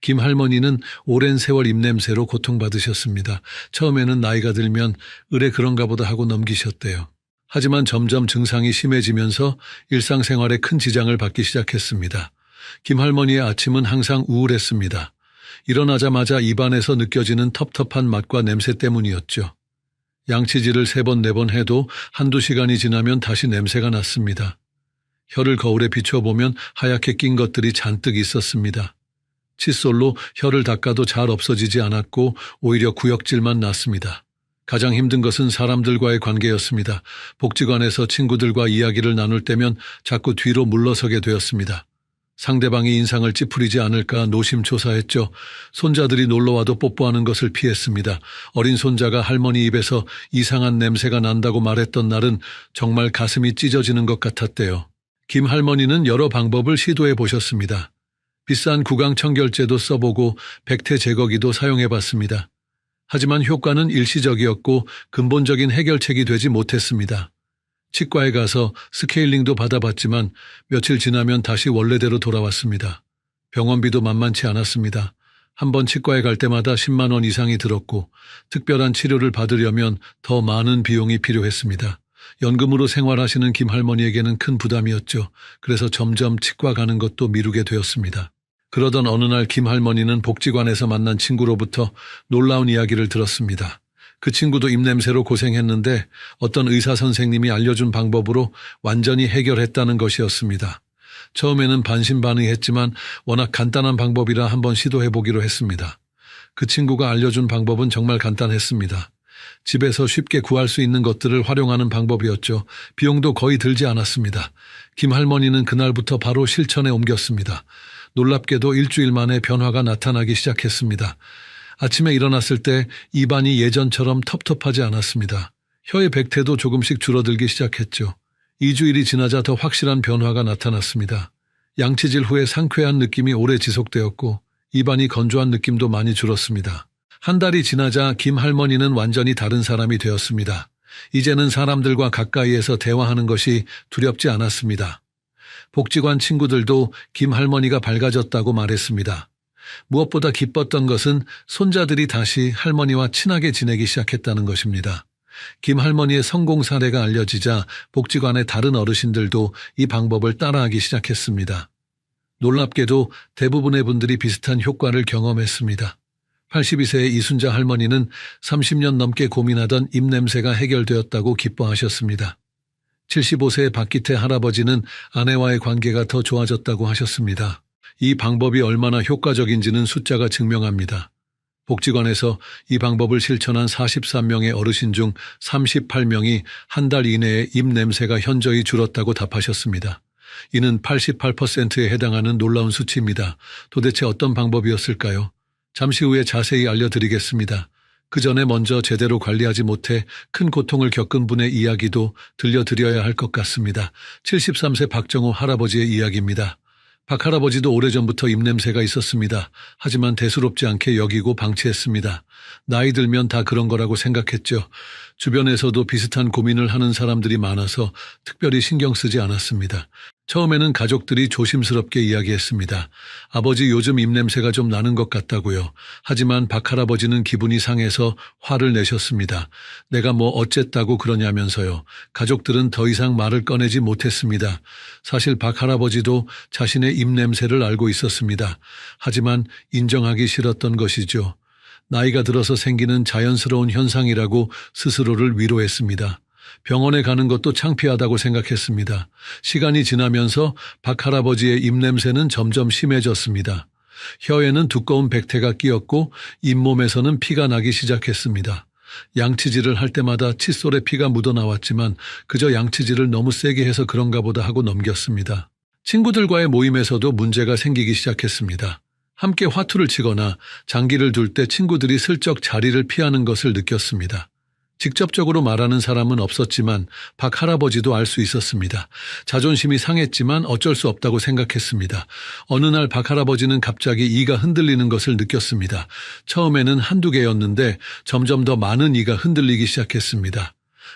김 할머니는 오랜 세월 입냄새로 고통받으셨습니다. 처음에는 나이가 들면 으레 그런가 보다 하고 넘기셨대요. 하지만 점점 증상이 심해지면서 일상생활에 큰 지장을 받기 시작했습니다. 김 할머니의 아침은 항상 우울했습니다. 일어나자마자 입안에서 느껴지는 텁텁한 맛과 냄새 때문이었죠. 양치질을 3번, 4번 해도 한두 시간이 지나면 다시 냄새가 났습니다. 혀를 거울에 비춰보면 하얗게 낀 것들이 잔뜩 있었습니다. 칫솔로 혀를 닦아도 잘 없어지지 않았고 오히려 구역질만 났습니다. 가장 힘든 것은 사람들과의 관계였습니다. 복지관에서 친구들과 이야기를 나눌 때면 자꾸 뒤로 물러서게 되었습니다. 상대방이 인상을 찌푸리지 않을까 노심초사했죠. 손자들이 놀러와도 뽀뽀하는 것을 피했습니다. 어린 손자가 할머니 입에서 이상한 냄새가 난다고 말했던 날은 정말 가슴이 찢어지는 것 같았대요. 김 할머니는 여러 방법을 시도해 보셨습니다. 비싼 구강 청결제도 써보고 백태 제거기도 사용해봤습니다. 하지만 효과는 일시적이었고 근본적인 해결책이 되지 못했습니다. 치과에 가서 스케일링도 받아봤지만 며칠 지나면 다시 원래대로 돌아왔습니다. 병원비도 만만치 않았습니다. 한번 치과에 갈 때마다 10만 원 이상이 들었고 특별한 치료를 받으려면 더 많은 비용이 필요했습니다. 연금으로 생활하시는 김 할머니에게는 큰 부담이었죠. 그래서 점점 치과 가는 것도 미루게 되었습니다. 그러던 어느 날 김 할머니는 복지관에서 만난 친구로부터 놀라운 이야기를 들었습니다. 그 친구도 입냄새로 고생했는데 어떤 의사 선생님이 알려준 방법으로 완전히 해결했다는 것이었습니다. 처음에는 반신반의했지만 워낙 간단한 방법이라 한번 시도해보기로 했습니다. 그 친구가 알려준 방법은 정말 간단했습니다. 집에서 쉽게 구할 수 있는 것들을 활용하는 방법이었죠. 비용도 거의 들지 않았습니다. 김 할머니는 그날부터 바로 실천에 옮겼습니다. 놀랍게도 일주일 만에 변화가 나타나기 시작했습니다. 아침에 일어났을 때 입안이 예전처럼 텁텁하지 않았습니다. 혀의 백태도 조금씩 줄어들기 시작했죠. 2주일이 지나자 더 확실한 변화가 나타났습니다. 양치질 후에 상쾌한 느낌이 오래 지속되었고 입안이 건조한 느낌도 많이 줄었습니다. 한 달이 지나자 김 할머니는 완전히 다른 사람이 되었습니다. 이제는 사람들과 가까이에서 대화하는 것이 두렵지 않았습니다. 복지관 친구들도 김 할머니가 밝아졌다고 말했습니다. 무엇보다 기뻤던 것은 손자들이 다시 할머니와 친하게 지내기 시작했다는 것입니다. 김 할머니의 성공 사례가 알려지자 복지관의 다른 어르신들도 이 방법을 따라하기 시작했습니다. 놀랍게도 대부분의 분들이 비슷한 효과를 경험했습니다. 82세의 이순자 할머니는 30년 넘게 고민하던 입냄새가 해결되었다고 기뻐하셨습니다. 75세의 박기태 할아버지는 아내와의 관계가 더 좋아졌다고 하셨습니다. 이 방법이 얼마나 효과적인지는 숫자가 증명합니다. 복지관에서 이 방법을 실천한 43명의 어르신 중 38명이 한 달 이내에 입냄새가 현저히 줄었다고 답하셨습니다. 이는 88%에 해당하는 놀라운 수치입니다. 도대체 어떤 방법이었을까요? 잠시 후에 자세히 알려드리겠습니다. 그 전에 먼저 제대로 관리하지 못해 큰 고통을 겪은 분의 이야기도 들려드려야 할 것 같습니다. 73세 박정호 할아버지의 이야기입니다. 박 할아버지도 오래전부터 입냄새가 있었습니다. 하지만 대수롭지 않게 여기고 방치했습니다. 나이 들면 다 그런 거라고 생각했죠. 주변에서도 비슷한 고민을 하는 사람들이 많아서 특별히 신경 쓰지 않았습니다. 처음에는 가족들이 조심스럽게 이야기했습니다. 아버지 요즘 입냄새가 좀 나는 것 같다고요. 하지만 박할아버지는 기분이 상해서 화를 내셨습니다. 내가 뭐 어쨌다고 그러냐면서요. 가족들은 더 이상 말을 꺼내지 못했습니다. 사실 박할아버지도 자신의 입냄새를 알고 있었습니다. 하지만 인정하기 싫었던 것이죠. 나이가 들어서 생기는 자연스러운 현상이라고 스스로를 위로했습니다. 병원에 가는 것도 창피하다고 생각했습니다. 시간이 지나면서 박할아버지의 입냄새는 점점 심해졌습니다. 혀에는 두꺼운 백태가 끼었고 잇몸에서는 피가 나기 시작했습니다. 양치질을 할 때마다 칫솔에 피가 묻어나왔지만 그저 양치질을 너무 세게 해서 그런가 보다 하고 넘겼습니다. 친구들과의 모임에서도 문제가 생기기 시작했습니다. 함께 화투를 치거나 장기를 둘 때 친구들이 슬쩍 자리를 피하는 것을 느꼈습니다. 직접적으로 말하는 사람은 없었지만 박할아버지도 알 수 있었습니다. 자존심이 상했지만 어쩔 수 없다고 생각했습니다. 어느 날 박할아버지는 갑자기 이가 흔들리는 것을 느꼈습니다. 처음에는 한두 개였는데 점점 더 많은 이가 흔들리기 시작했습니다.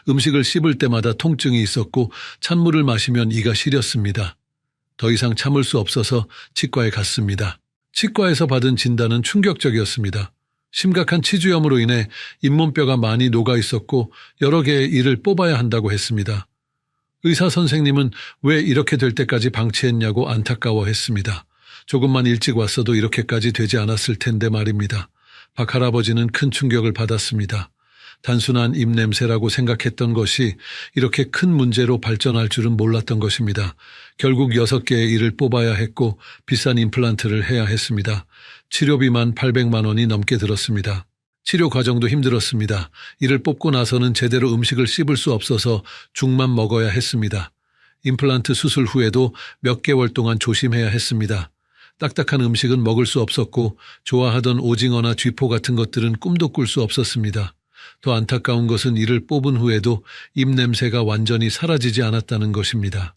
음식을 씹을 때마다 통증이 있었고 찬물을 마시면 이가 시렸습니다. 더 이상 참을 수 없어서 치과에 갔습니다. 치과에서 받은 진단은 충격적이었습니다. 심각한 치주염으로 인해 잇몸뼈가 많이 녹아 있었고 여러 개의 이를 뽑아야 한다고 했습니다. 의사 선생님은 왜 이렇게 될 때까지 방치했냐고 안타까워했습니다. 조금만 일찍 왔어도 이렇게까지 되지 않았을 텐데 말입니다. 박할아버지는 큰 충격을 받았습니다. 단순한 입냄새라고 생각했던 것이 이렇게 큰 문제로 발전할 줄은 몰랐던 것입니다. 결국 6개의 이를 뽑아야 했고 비싼 임플란트를 해야 했습니다. 치료비만 800만 원이 넘게 들었습니다. 치료 과정도 힘들었습니다. 이를 뽑고 나서는 제대로 음식을 씹을 수 없어서 죽만 먹어야 했습니다. 임플란트 수술 후에도 몇 개월 동안 조심해야 했습니다. 딱딱한 음식은 먹을 수 없었고 좋아하던 오징어나 쥐포 같은 것들은 꿈도 꿀 수 없었습니다. 더 안타까운 것은 이를 뽑은 후에도 입냄새가 완전히 사라지지 않았다는 것입니다.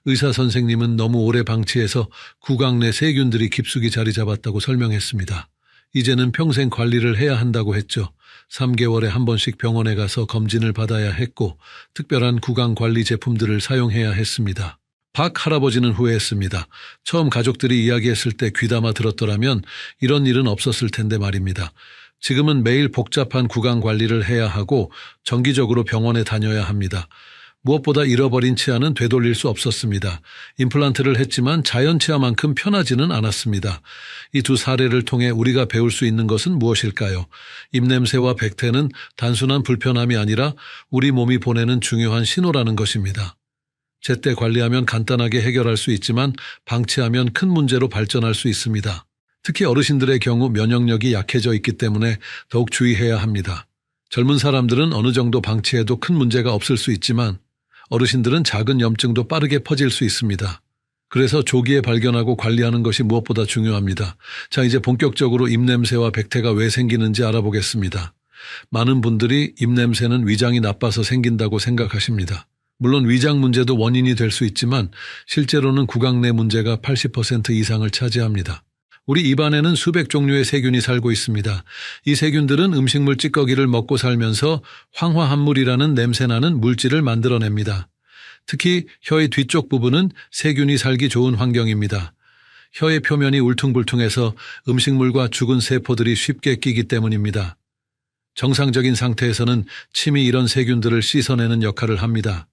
의사 선생님은 너무 오래 방치해서 구강 내 세균들이 깊숙이 자리 잡았다고 설명했습니다. 이제는 평생 관리를 해야 한다고 했죠. 3개월에 한 번씩 병원에 가서 검진을 받아야 했고 특별한 구강 관리 제품들을 사용해야 했습니다. 박 할아버지는 후회했습니다. 처음 가족들이 이야기했을 때 귀담아 들었더라면 이런 일은 없었을 텐데 말입니다. 지금은 매일 복잡한 구강 관리를 해야 하고 정기적으로 병원에 다녀야 합니다. 무엇보다 잃어버린 치아는 되돌릴 수 없었습니다. 임플란트를 했지만 자연 치아만큼 편하지는 않았습니다. 이 두 사례를 통해 우리가 배울 수 있는 것은 무엇일까요? 입냄새와 백태는 단순한 불편함이 아니라 우리 몸이 보내는 중요한 신호라는 것입니다. 제때 관리하면 간단하게 해결할 수 있지만 방치하면 큰 문제로 발전할 수 있습니다. 특히 어르신들의 경우 면역력이 약해져 있기 때문에 더욱 주의해야 합니다. 젊은 사람들은 어느 정도 방치해도 큰 문제가 없을 수 있지만 어르신들은 작은 염증도 빠르게 퍼질 수 있습니다. 그래서 조기에 발견하고 관리하는 것이 무엇보다 중요합니다. 자, 이제 본격적으로 입냄새와 백태가 왜 생기는지 알아보겠습니다. 많은 분들이 입냄새는 위장이 나빠서 생긴다고 생각하십니다. 물론 위장 문제도 원인이 될 수 있지만 실제로는 구강 내 문제가 80% 이상을 차지합니다. 우리 입안에는 수백 종류의 세균이 살고 있습니다. 이 세균들은 음식물 찌꺼기를 먹고 살면서 황화합물이라는 냄새나는 물질을 만들어냅니다. 특히 혀의 뒤쪽 부분은 세균이 살기 좋은 환경입니다. 혀의 표면이 울퉁불퉁해서 음식물과 죽은 세포들이 쉽게 끼기 때문입니다. 정상적인 상태에서는 침이 이런 세균들을 씻어내는 역할을 합니다.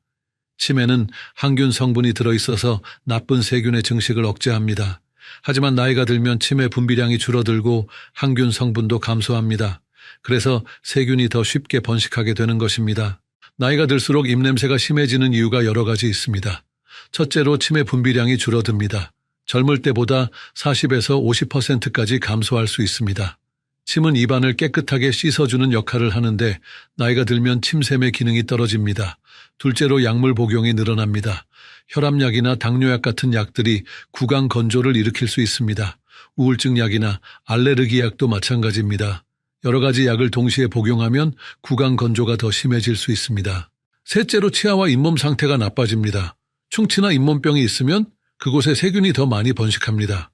침에는 항균 성분이 들어있어서 나쁜 세균의 증식을 억제합니다. 하지만 나이가 들면 침의 분비량이 줄어들고 항균 성분도 감소합니다. 그래서 세균이 더 쉽게 번식하게 되는 것입니다. 나이가 들수록 입냄새가 심해지는 이유가 여러 가지 있습니다. 첫째로 침의 분비량이 줄어듭니다. 젊을 때보다 40에서 50%까지 감소할 수 있습니다. 침은 입안을 깨끗하게 씻어주는 역할을 하는데 나이가 들면 침샘의 기능이 떨어집니다. 둘째로 약물 복용이 늘어납니다. 혈압약이나 당뇨약 같은 약들이 구강 건조를 일으킬 수 있습니다. 우울증 약이나 알레르기 약도 마찬가지입니다. 여러 가지 약을 동시에 복용하면 구강 건조가 더 심해질 수 있습니다. 셋째로 치아와 잇몸 상태가 나빠집니다. 충치나 잇몸병이 있으면 그곳에 세균이 더 많이 번식합니다.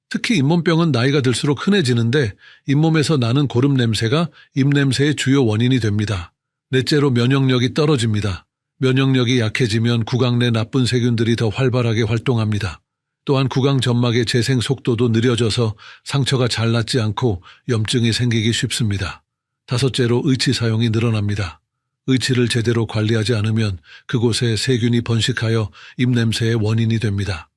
특히 잇몸병은 나이가 들수록 흔해지는데 잇몸에서 나는 고름 냄새가 입냄새의 주요 원인이 됩니다. 넷째로 면역력이 떨어집니다. 면역력이 약해지면 구강 내 나쁜 세균들이 더 활발하게 활동합니다. 또한 구강 점막의 재생 속도도 느려져서 상처가 잘 낫지 않고 염증이 생기기 쉽습니다. 다섯째로 의치 사용이 늘어납니다. 의치를 제대로 관리하지 않으면 그곳에 세균이 번식하여 입냄새의 원인이 됩니다.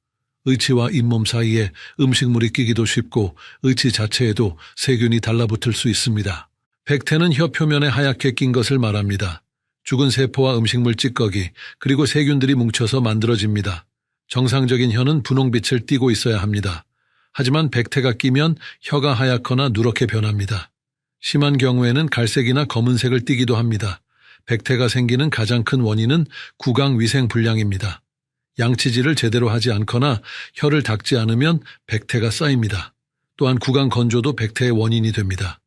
의치와 잇몸 사이에 음식물이 끼기도 쉽고 의치 자체에도 세균이 달라붙을 수 있습니다. 백태는 혀 표면에 하얗게 낀 것을 말합니다. 죽은 세포와 음식물 찌꺼기 그리고 세균들이 뭉쳐서 만들어집니다. 정상적인 혀는 분홍빛을 띠고 있어야 합니다. 하지만 백태가 끼면 혀가 하얗거나 누렇게 변합니다. 심한 경우에는 갈색이나 검은색을 띠기도 합니다. 백태가 생기는 가장 큰 원인은 구강 위생 불량입니다. 양치질을 제대로 하지 않거나 혀를 닦지 않으면 백태가 쌓입니다. 또한 구강 건조도 백태의 원인이 됩니다.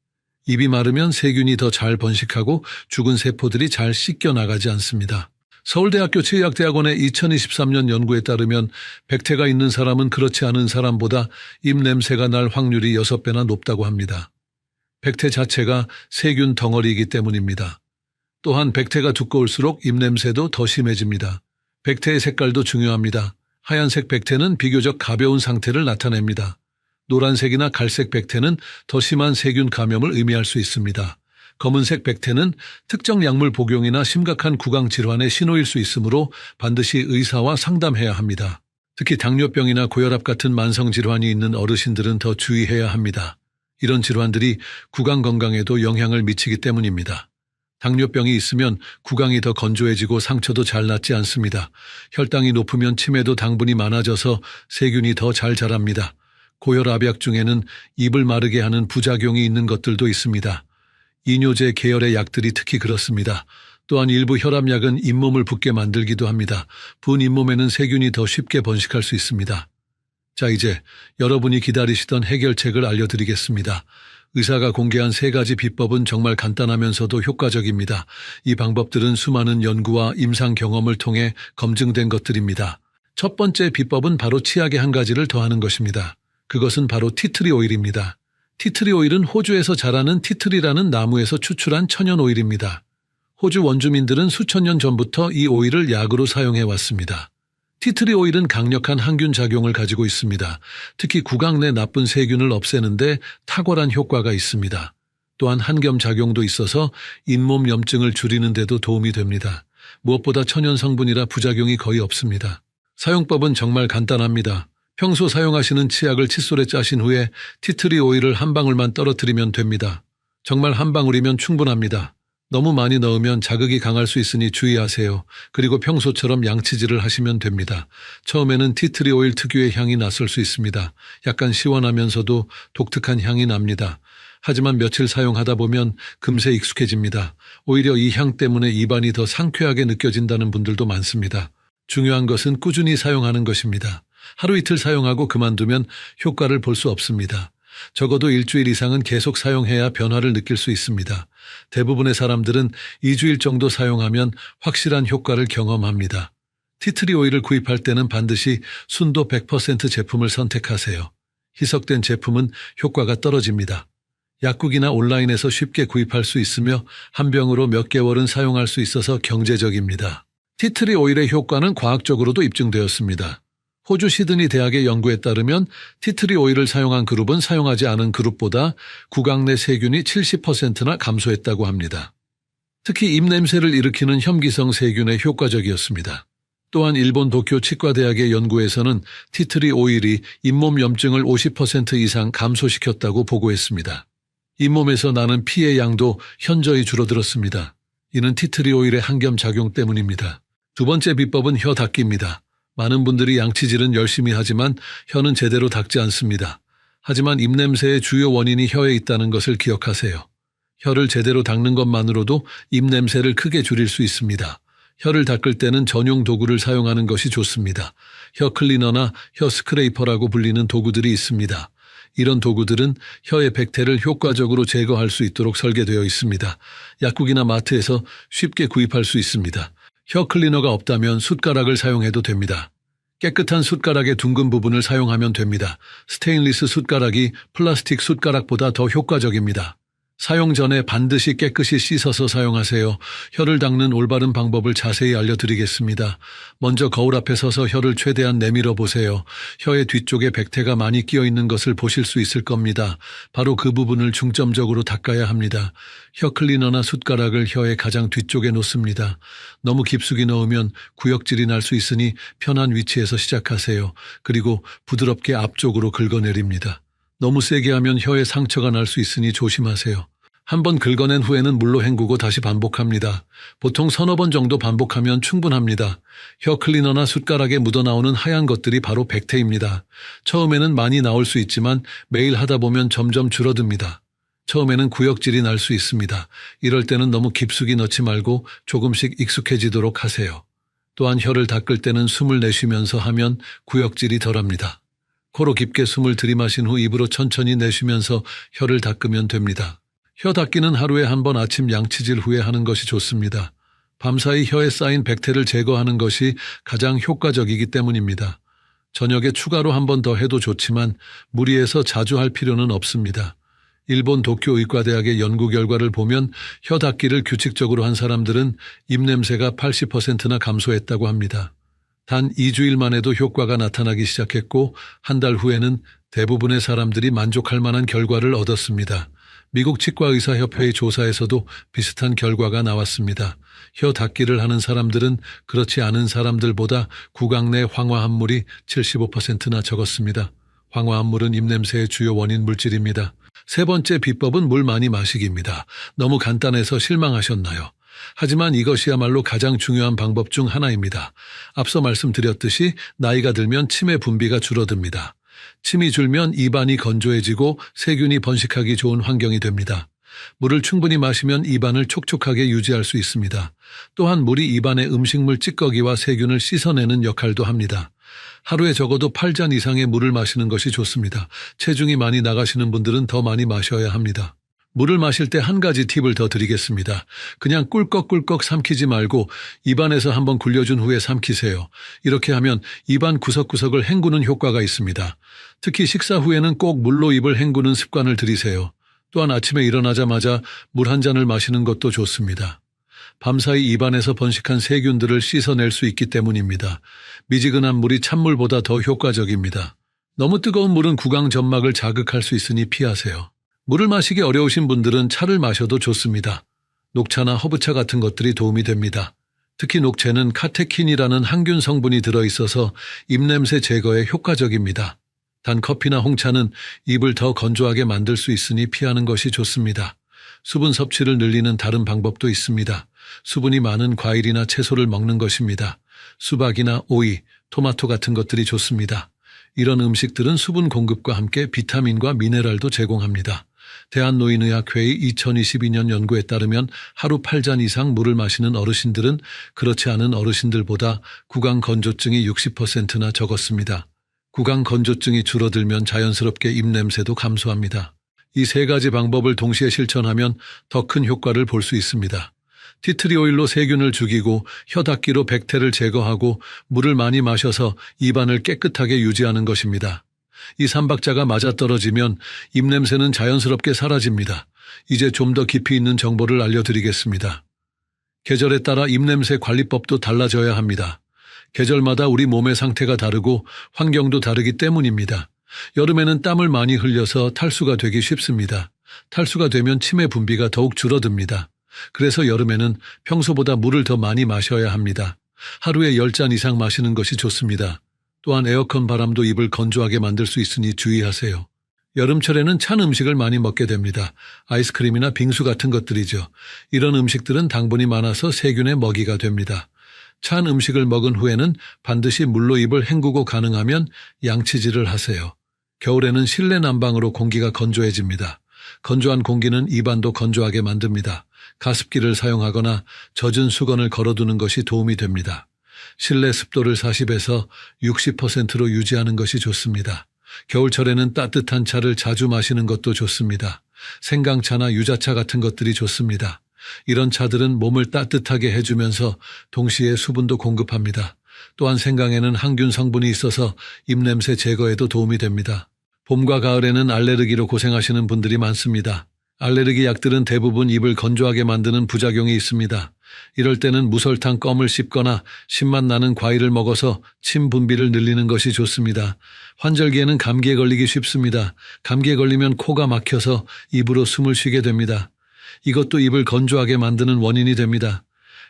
입이 마르면 세균이 더 잘 번식하고 죽은 세포들이 잘 씻겨나가지 않습니다. 서울대학교 치의학대학원의 2023년 연구에 따르면 백태가 있는 사람은 그렇지 않은 사람보다 입냄새가 날 확률이 6배나 높다고 합니다. 백태 자체가 세균 덩어리이기 때문입니다. 또한 백태가 두꺼울수록 입냄새도 더 심해집니다. 백태의 색깔도 중요합니다. 하얀색 백태는 비교적 가벼운 상태를 나타냅니다. 노란색이나 갈색 백태는 더 심한 세균 감염을 의미할 수 있습니다. 검은색 백태는 특정 약물 복용이나 심각한 구강 질환의 신호일 수 있으므로 반드시 의사와 상담해야 합니다. 특히 당뇨병이나 고혈압 같은 만성 질환이 있는 어르신들은 더 주의해야 합니다. 이런 질환들이 구강 건강에도 영향을 미치기 때문입니다. 당뇨병이 있으면 구강이 더 건조해지고 상처도 잘 낫지 않습니다. 혈당이 높으면 침에도 당분이 많아져서 세균이 더 잘 자랍니다. 고혈압약 중에는 입을 마르게 하는 부작용이 있는 것들도 있습니다. 이뇨제 계열의 약들이 특히 그렇습니다. 또한 일부 혈압약은 잇몸을 붓게 만들기도 합니다. 부은 잇몸에는 세균이 더 쉽게 번식할 수 있습니다. 자, 이제 여러분이 기다리시던 해결책을 알려드리겠습니다. 의사가 공개한 3가지 비법은 정말 간단하면서도 효과적입니다. 이 방법들은 수많은 연구와 임상 경험을 통해 검증된 것들입니다. 첫 번째 비법은 바로 치약에 한 가지를 더하는 것입니다. 그것은 바로 티트리 오일입니다. 티트리 오일은 호주에서 자라는 티트리라는 나무에서 추출한 천연 오일입니다. 호주 원주민들은 수천 년 전부터 이 오일을 약으로 사용해 왔습니다. 티트리 오일은 강력한 항균 작용을 가지고 있습니다. 특히 구강 내 나쁜 세균을 없애는데 탁월한 효과가 있습니다. 또한 한겸 작용도 있어서 잇몸 염증을 줄이는 데도 도움이 됩니다. 무엇보다 천연 성분이라 부작용이 거의 없습니다. 사용법은 정말 간단합니다. 평소 사용하시는 치약을 칫솔에 짜신 후에 티트리 오일을 한 방울만 떨어뜨리면 됩니다. 정말 한 방울이면 충분합니다. 너무 많이 넣으면 자극이 강할 수 있으니 주의하세요. 그리고 평소처럼 양치질을 하시면 됩니다. 처음에는 티트리 오일 특유의 향이 낯설 수 있습니다. 약간 시원하면서도 독특한 향이 납니다. 하지만 며칠 사용하다 보면 금세 익숙해집니다. 오히려 이 향 때문에 입안이 더 상쾌하게 느껴진다는 분들도 많습니다. 중요한 것은 꾸준히 사용하는 것입니다. 하루 이틀 사용하고 그만두면 효과를 볼 수 없습니다. 적어도 일주일 이상은 계속 사용해야 변화를 느낄 수 있습니다. 대부분의 사람들은 2주일 정도 사용하면 확실한 효과를 경험합니다. 티트리 오일을 구입할 때는 반드시 순도 100% 제품을 선택하세요. 희석된 제품은 효과가 떨어집니다. 약국이나 온라인에서 쉽게 구입할 수 있으며 한 병으로 몇 개월은 사용할 수 있어서 경제적입니다. 티트리 오일의 효과는 과학적으로도 입증되었습니다. 호주 시드니 대학의 연구에 따르면 티트리 오일을 사용한 그룹은 사용하지 않은 그룹보다 구강 내 세균이 70%나 감소했다고 합니다. 특히 입냄새를 일으키는 혐기성 세균에 효과적이었습니다. 또한 일본 도쿄 치과대학의 연구에서는 티트리 오일이 잇몸 염증을 50% 이상 감소시켰다고 보고했습니다. 잇몸에서 나는 피의 양도 현저히 줄어들었습니다. 이는 티트리 오일의 한겸 작용 때문입니다. 두 번째 비법은 혀 닦기입니다. 많은 분들이 양치질은 열심히 하지만 혀는 제대로 닦지 않습니다. 하지만 입냄새의 주요 원인이 혀에 있다는 것을 기억하세요. 혀를 제대로 닦는 것만으로도 입냄새를 크게 줄일 수 있습니다. 혀를 닦을 때는 전용 도구를 사용하는 것이 좋습니다. 혀 클리너나 혀 스크레이퍼라고 불리는 도구들이 있습니다. 이런 도구들은 혀의 백태를 효과적으로 제거할 수 있도록 설계되어 있습니다. 약국이나 마트에서 쉽게 구입할 수 있습니다. 혀 클리너가 없다면 숟가락을 사용해도 됩니다. 깨끗한 숟가락의 둥근 부분을 사용하면 됩니다. 스테인리스 숟가락이 플라스틱 숟가락보다 더 효과적입니다. 사용 전에 반드시 깨끗이 씻어서 사용하세요. 혀를 닦는 올바른 방법을 자세히 알려드리겠습니다. 먼저 거울 앞에 서서 혀를 최대한 내밀어 보세요. 혀의 뒤쪽에 백태가 많이 끼어 있는 것을 보실 수 있을 겁니다. 바로 그 부분을 중점적으로 닦아야 합니다. 혀 클리너나 숟가락을 혀의 가장 뒤쪽에 놓습니다. 너무 깊숙이 넣으면 구역질이 날 수 있으니 편한 위치에서 시작하세요. 그리고 부드럽게 앞쪽으로 긁어내립니다. 너무 세게 하면 혀에 상처가 날 수 있으니 조심하세요. 한번 긁어낸 후에는 물로 헹구고 다시 반복합니다. 보통 서너 번 정도 반복하면 충분합니다. 혀 클리너나 숟가락에 묻어나오는 하얀 것들이 바로 백태입니다. 처음에는 많이 나올 수 있지만 매일 하다 보면 점점 줄어듭니다. 처음에는 구역질이 날 수 있습니다. 이럴 때는 너무 깊숙이 넣지 말고 조금씩 익숙해지도록 하세요. 또한 혀를 닦을 때는 숨을 내쉬면서 하면 구역질이 덜합니다. 코로 깊게 숨을 들이마신 후 입으로 천천히 내쉬면서 혀를 닦으면 됩니다. 혀 닦기는 하루에 한 번 아침 양치질 후에 하는 것이 좋습니다. 밤사이 혀에 쌓인 백태를 제거하는 것이 가장 효과적이기 때문입니다. 저녁에 추가로 한 번 더 해도 좋지만 무리해서 자주 할 필요는 없습니다. 일본 도쿄 의과대학의 연구 결과를 보면 혀 닦기를 규칙적으로 한 사람들은 입냄새가 80%나 감소했다고 합니다. 단 2주일만 해도 효과가 나타나기 시작했고 한 달 후에는 대부분의 사람들이 만족할 만한 결과를 얻었습니다. 미국 치과의사협회의 조사에서도 비슷한 결과가 나왔습니다. 혀 닦기를 하는 사람들은 그렇지 않은 사람들보다 구강 내 황화합물이 75%나 적었습니다. 황화합물은 입냄새의 주요 원인 물질입니다. 세 번째 비법은 물 많이 마시기입니다. 너무 간단해서 실망하셨나요? 하지만 이것이야말로 가장 중요한 방법 중 하나입니다. 앞서 말씀드렸듯이 나이가 들면 침의 분비가 줄어듭니다. 침이 줄면 입안이 건조해지고 세균이 번식하기 좋은 환경이 됩니다. 물을 충분히 마시면 입안을 촉촉하게 유지할 수 있습니다. 또한 물이 입안의 음식물 찌꺼기와 세균을 씻어내는 역할도 합니다. 하루에 적어도 8잔 이상의 물을 마시는 것이 좋습니다. 체중이 많이 나가시는 분들은 더 많이 마셔야 합니다. 물을 마실 때 한 가지 팁을 더 드리겠습니다. 그냥 꿀꺽꿀꺽 삼키지 말고 입안에서 한번 굴려준 후에 삼키세요. 이렇게 하면 입안 구석구석을 헹구는 효과가 있습니다. 특히 식사 후에는 꼭 물로 입을 헹구는 습관을 들이세요. 또한 아침에 일어나자마자 물 한 잔을 마시는 것도 좋습니다. 밤사이 입안에서 번식한 세균들을 씻어낼 수 있기 때문입니다. 미지근한 물이 찬물보다 더 효과적입니다. 너무 뜨거운 물은 구강 점막을 자극할 수 있으니 피하세요. 물을 마시기 어려우신 분들은 차를 마셔도 좋습니다. 녹차나 허브차 같은 것들이 도움이 됩니다. 특히 녹차는 카테킨이라는 항균 성분이 들어있어서 입냄새 제거에 효과적입니다. 단 커피나 홍차는 입을 더 건조하게 만들 수 있으니 피하는 것이 좋습니다. 수분 섭취를 늘리는 다른 방법도 있습니다. 수분이 많은 과일이나 채소를 먹는 것입니다. 수박이나 오이, 토마토 같은 것들이 좋습니다. 이런 음식들은 수분 공급과 함께 비타민과 미네랄도 제공합니다. 대한노인의학회의 2022년 연구에 따르면 하루 8잔 이상 물을 마시는 어르신들은 그렇지 않은 어르신들보다 구강 건조증이 60%나 적었습니다. 구강 건조증이 줄어들면 자연스럽게 입냄새도 감소합니다. 이 세 가지 방법을 동시에 실천하면 더 큰 효과를 볼 수 있습니다. 티트리 오일로 세균을 죽이고 혀 닦기로 백태를 제거하고 물을 많이 마셔서 입안을 깨끗하게 유지하는 것입니다. 이 3박자가 맞아떨어지면 입냄새는 자연스럽게 사라집니다. 이제 좀 더 깊이 있는 정보를 알려드리겠습니다. 계절에 따라 입냄새 관리법도 달라져야 합니다. 계절마다 우리 몸의 상태가 다르고 환경도 다르기 때문입니다. 여름에는 땀을 많이 흘려서 탈수가 되기 쉽습니다. 탈수가 되면 침의 분비가 더욱 줄어듭니다. 그래서 여름에는 평소보다 물을 더 많이 마셔야 합니다. 하루에 10잔 이상 마시는 것이 좋습니다. 또한 에어컨 바람도 입을 건조하게 만들 수 있으니 주의하세요. 여름철에는 찬 음식을 많이 먹게 됩니다. 아이스크림이나 빙수 같은 것들이죠. 이런 음식들은 당분이 많아서 세균의 먹이가 됩니다. 찬 음식을 먹은 후에는 반드시 물로 입을 헹구고 가능하면 양치질을 하세요. 겨울에는 실내 난방으로 공기가 건조해집니다. 건조한 공기는 입안도 건조하게 만듭니다. 가습기를 사용하거나 젖은 수건을 걸어두는 것이 도움이 됩니다. 실내 습도를 40에서 60%로 유지하는 것이 좋습니다. 겨울철에는 따뜻한 차를 자주 마시는 것도 좋습니다. 생강차나 유자차 같은 것들이 좋습니다. 이런 차들은 몸을 따뜻하게 해주면서 동시에 수분도 공급합니다. 또한 생강에는 항균 성분이 있어서 입냄새 제거에도 도움이 됩니다. 봄과 가을에는 알레르기로 고생하시는 분들이 많습니다. 알레르기 약들은 대부분 입을 건조하게 만드는 부작용이 있습니다. 이럴 때는 무설탕 껌을 씹거나 신맛 나는 과일을 먹어서 침 분비를 늘리는 것이 좋습니다. 환절기에는 감기에 걸리기 쉽습니다. 감기에 걸리면 코가 막혀서 입으로 숨을 쉬게 됩니다. 이것도 입을 건조하게 만드는 원인이 됩니다.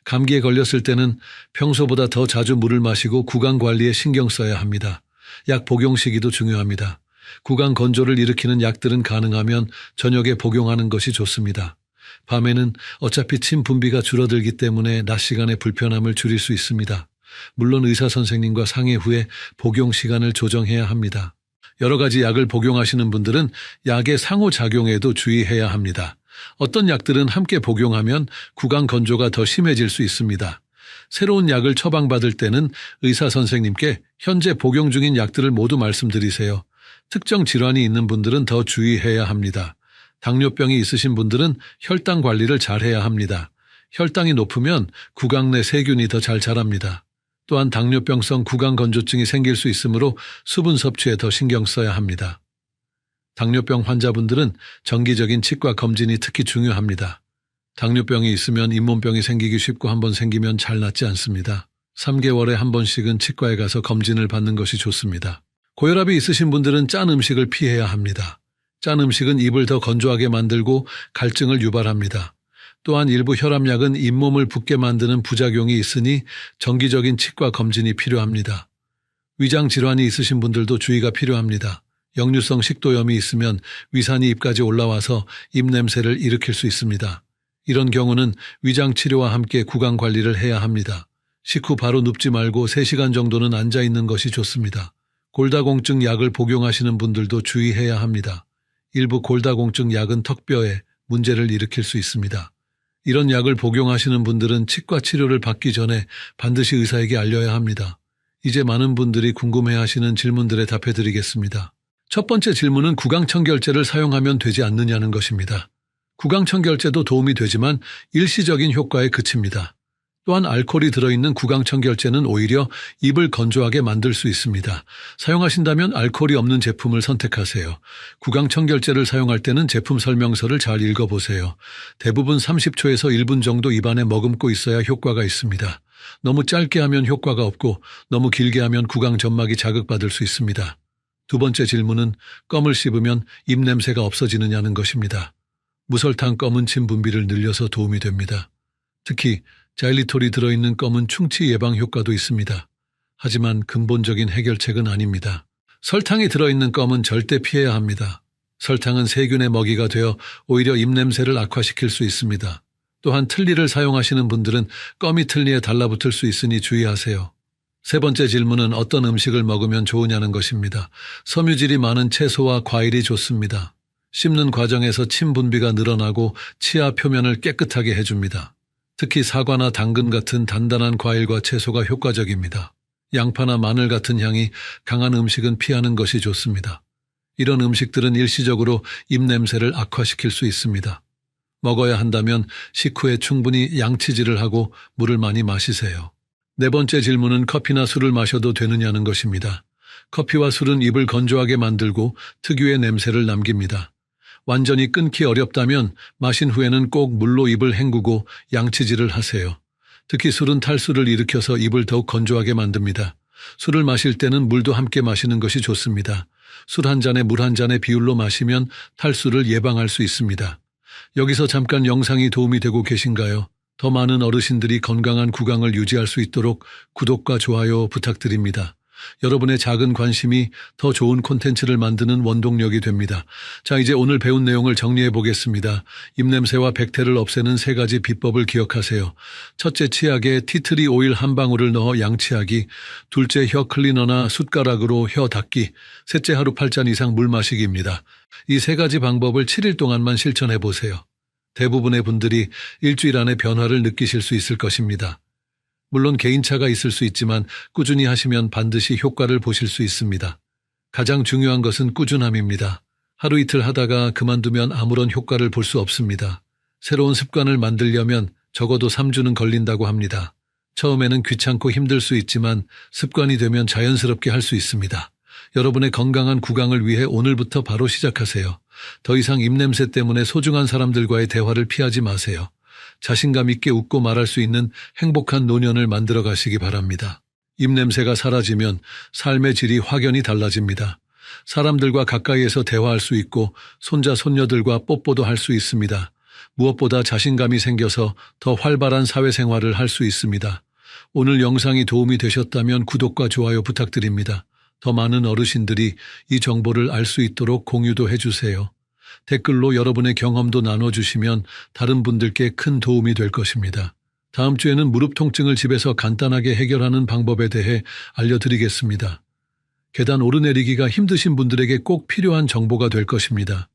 감기에 걸렸을 때는 평소보다 더 자주 물을 마시고 구강 관리에 신경 써야 합니다. 약 복용 시기도 중요합니다. 구강 건조를 일으키는 약들은 가능하면 저녁에 복용하는 것이 좋습니다. 밤에는 어차피 침 분비가 줄어들기 때문에 낮 시간에 불편함을 줄일 수 있습니다. 물론 의사 선생님과 상의 후에 복용 시간을 조정해야 합니다. 여러 가지 약을 복용하시는 분들은 약의 상호작용에도 주의해야 합니다. 어떤 약들은 함께 복용하면 구강 건조가 더 심해질 수 있습니다. 새로운 약을 처방받을 때는 의사 선생님께 현재 복용 중인 약들을 모두 말씀드리세요. 특정 질환이 있는 분들은 더 주의해야 합니다. 당뇨병이 있으신 분들은 혈당 관리를 잘 해야 합니다. 혈당이 높으면 구강 내 세균이 더 잘 자랍니다. 또한 당뇨병성 구강 건조증이 생길 수 있으므로 수분 섭취에 더 신경 써야 합니다. 당뇨병 환자분들은 정기적인 치과 검진이 특히 중요합니다. 당뇨병이 있으면 잇몸병이 생기기 쉽고 한번 생기면 잘 낫지 않습니다. 3개월에 한 번씩은 치과에 가서 검진을 받는 것이 좋습니다. 고혈압이 있으신 분들은 짠 음식을 피해야 합니다. 짠 음식은 입을 더 건조하게 만들고 갈증을 유발합니다. 또한 일부 혈압약은 잇몸을 붓게 만드는 부작용이 있으니 정기적인 치과 검진이 필요합니다. 위장 질환이 있으신 분들도 주의가 필요합니다. 역류성 식도염이 있으면 위산이 입까지 올라와서 입냄새를 일으킬 수 있습니다. 이런 경우는 위장 치료와 함께 구강 관리를 해야 합니다. 식후 바로 눕지 말고 3시간 정도는 앉아 있는 것이 좋습니다. 골다공증 약을 복용하시는 분들도 주의해야 합니다. 일부 골다공증 약은 턱뼈에 문제를 일으킬 수 있습니다. 이런 약을 복용하시는 분들은 치과 치료를 받기 전에 반드시 의사에게 알려야 합니다. 이제 많은 분들이 궁금해하시는 질문들에 답해드리겠습니다. 첫 번째 질문은 구강청결제를 사용하면 되지 않느냐는 것입니다. 구강청결제도 도움이 되지만 일시적인 효과에 그칩니다. 또한 알코올이 들어있는 구강청결제는 오히려 입을 건조하게 만들 수 있습니다. 사용하신다면 알코올이 없는 제품을 선택하세요. 구강청결제를 사용할 때는 제품 설명서를 잘 읽어보세요. 대부분 30초에서 1분 정도 입안에 머금고 있어야 효과가 있습니다. 너무 짧게 하면 효과가 없고 너무 길게 하면 구강 점막이 자극받을 수 있습니다. 두 번째 질문은 껌을 씹으면 입냄새가 없어지느냐는 것입니다. 무설탕 껌은 침 분비를 늘려서 도움이 됩니다. 특히 자일리톨이 들어있는 껌은 충치 예방 효과도 있습니다. 하지만 근본적인 해결책은 아닙니다. 설탕이 들어있는 껌은 절대 피해야 합니다. 설탕은 세균의 먹이가 되어 오히려 입냄새를 악화시킬 수 있습니다. 또한 틀니를 사용하시는 분들은 껌이 틀니에 달라붙을 수 있으니 주의하세요. 세 번째 질문은 어떤 음식을 먹으면 좋으냐는 것입니다. 섬유질이 많은 채소와 과일이 좋습니다. 씹는 과정에서 침 분비가 늘어나고 치아 표면을 깨끗하게 해줍니다. 특히 사과나 당근 같은 단단한 과일과 채소가 효과적입니다. 양파나 마늘 같은 향이 강한 음식은 피하는 것이 좋습니다. 이런 음식들은 일시적으로 입냄새를 악화시킬 수 있습니다. 먹어야 한다면 식후에 충분히 양치질을 하고 물을 많이 마시세요. 네 번째 질문은 커피나 술을 마셔도 되느냐는 것입니다. 커피와 술은 입을 건조하게 만들고 특유의 냄새를 남깁니다. 완전히 끊기 어렵다면 마신 후에는 꼭 물로 입을 헹구고 양치질을 하세요. 특히 술은 탈수를 일으켜서 입을 더욱 건조하게 만듭니다. 술을 마실 때는 물도 함께 마시는 것이 좋습니다. 술 한 잔에 물 한 잔의 비율로 마시면 탈수를 예방할 수 있습니다. 여기서 잠깐 영상이 도움이 되고 계신가요? 더 많은 어르신들이 건강한 구강을 유지할 수 있도록 구독과 좋아요 부탁드립니다. 여러분의 작은 관심이 더 좋은 콘텐츠를 만드는 원동력이 됩니다. 자, 이제 오늘 배운 내용을 정리해 보겠습니다. 입냄새와 백태를 없애는 3가지 비법을 기억하세요. 첫째, 치약에 티트리 오일 한 방울을 넣어 양치하기. 둘째, 혀 클리너나 숟가락으로 혀 닦기. 셋째, 하루 8잔 이상 물 마시기입니다. 이 3가지 방법을 7일 동안만 실천해 보세요. 대부분의 분들이 일주일 안에 변화를 느끼실 수 있을 것입니다. 물론 개인차가 있을 수 있지만 꾸준히 하시면 반드시 효과를 보실 수 있습니다. 가장 중요한 것은 꾸준함입니다. 하루 이틀 하다가 그만두면 아무런 효과를 볼 수 없습니다. 새로운 습관을 만들려면 적어도 3주는 걸린다고 합니다. 처음에는 귀찮고 힘들 수 있지만 습관이 되면 자연스럽게 할 수 있습니다. 여러분의 건강한 구강을 위해 오늘부터 바로 시작하세요. 더 이상 입냄새 때문에 소중한 사람들과의 대화를 피하지 마세요. 자신감 있게 웃고 말할 수 있는 행복한 노년을 만들어 가시기 바랍니다. 입냄새가 사라지면 삶의 질이 확연히 달라집니다. 사람들과 가까이에서 대화할 수 있고 손자 손녀들과 뽀뽀도 할 수 있습니다. 무엇보다 자신감이 생겨서 더 활발한 사회생활을 할 수 있습니다. 오늘 영상이 도움이 되셨다면 구독과 좋아요 부탁드립니다. 더 많은 어르신들이 이 정보를 알 수 있도록 공유도 해주세요. 댓글로 여러분의 경험도 나눠주시면 다른 분들께 큰 도움이 될 것입니다. 다음 주에는 무릎 통증을 집에서 간단하게 해결하는 방법에 대해 알려드리겠습니다. 계단 오르내리기가 힘드신 분들에게 꼭 필요한 정보가 될 것입니다.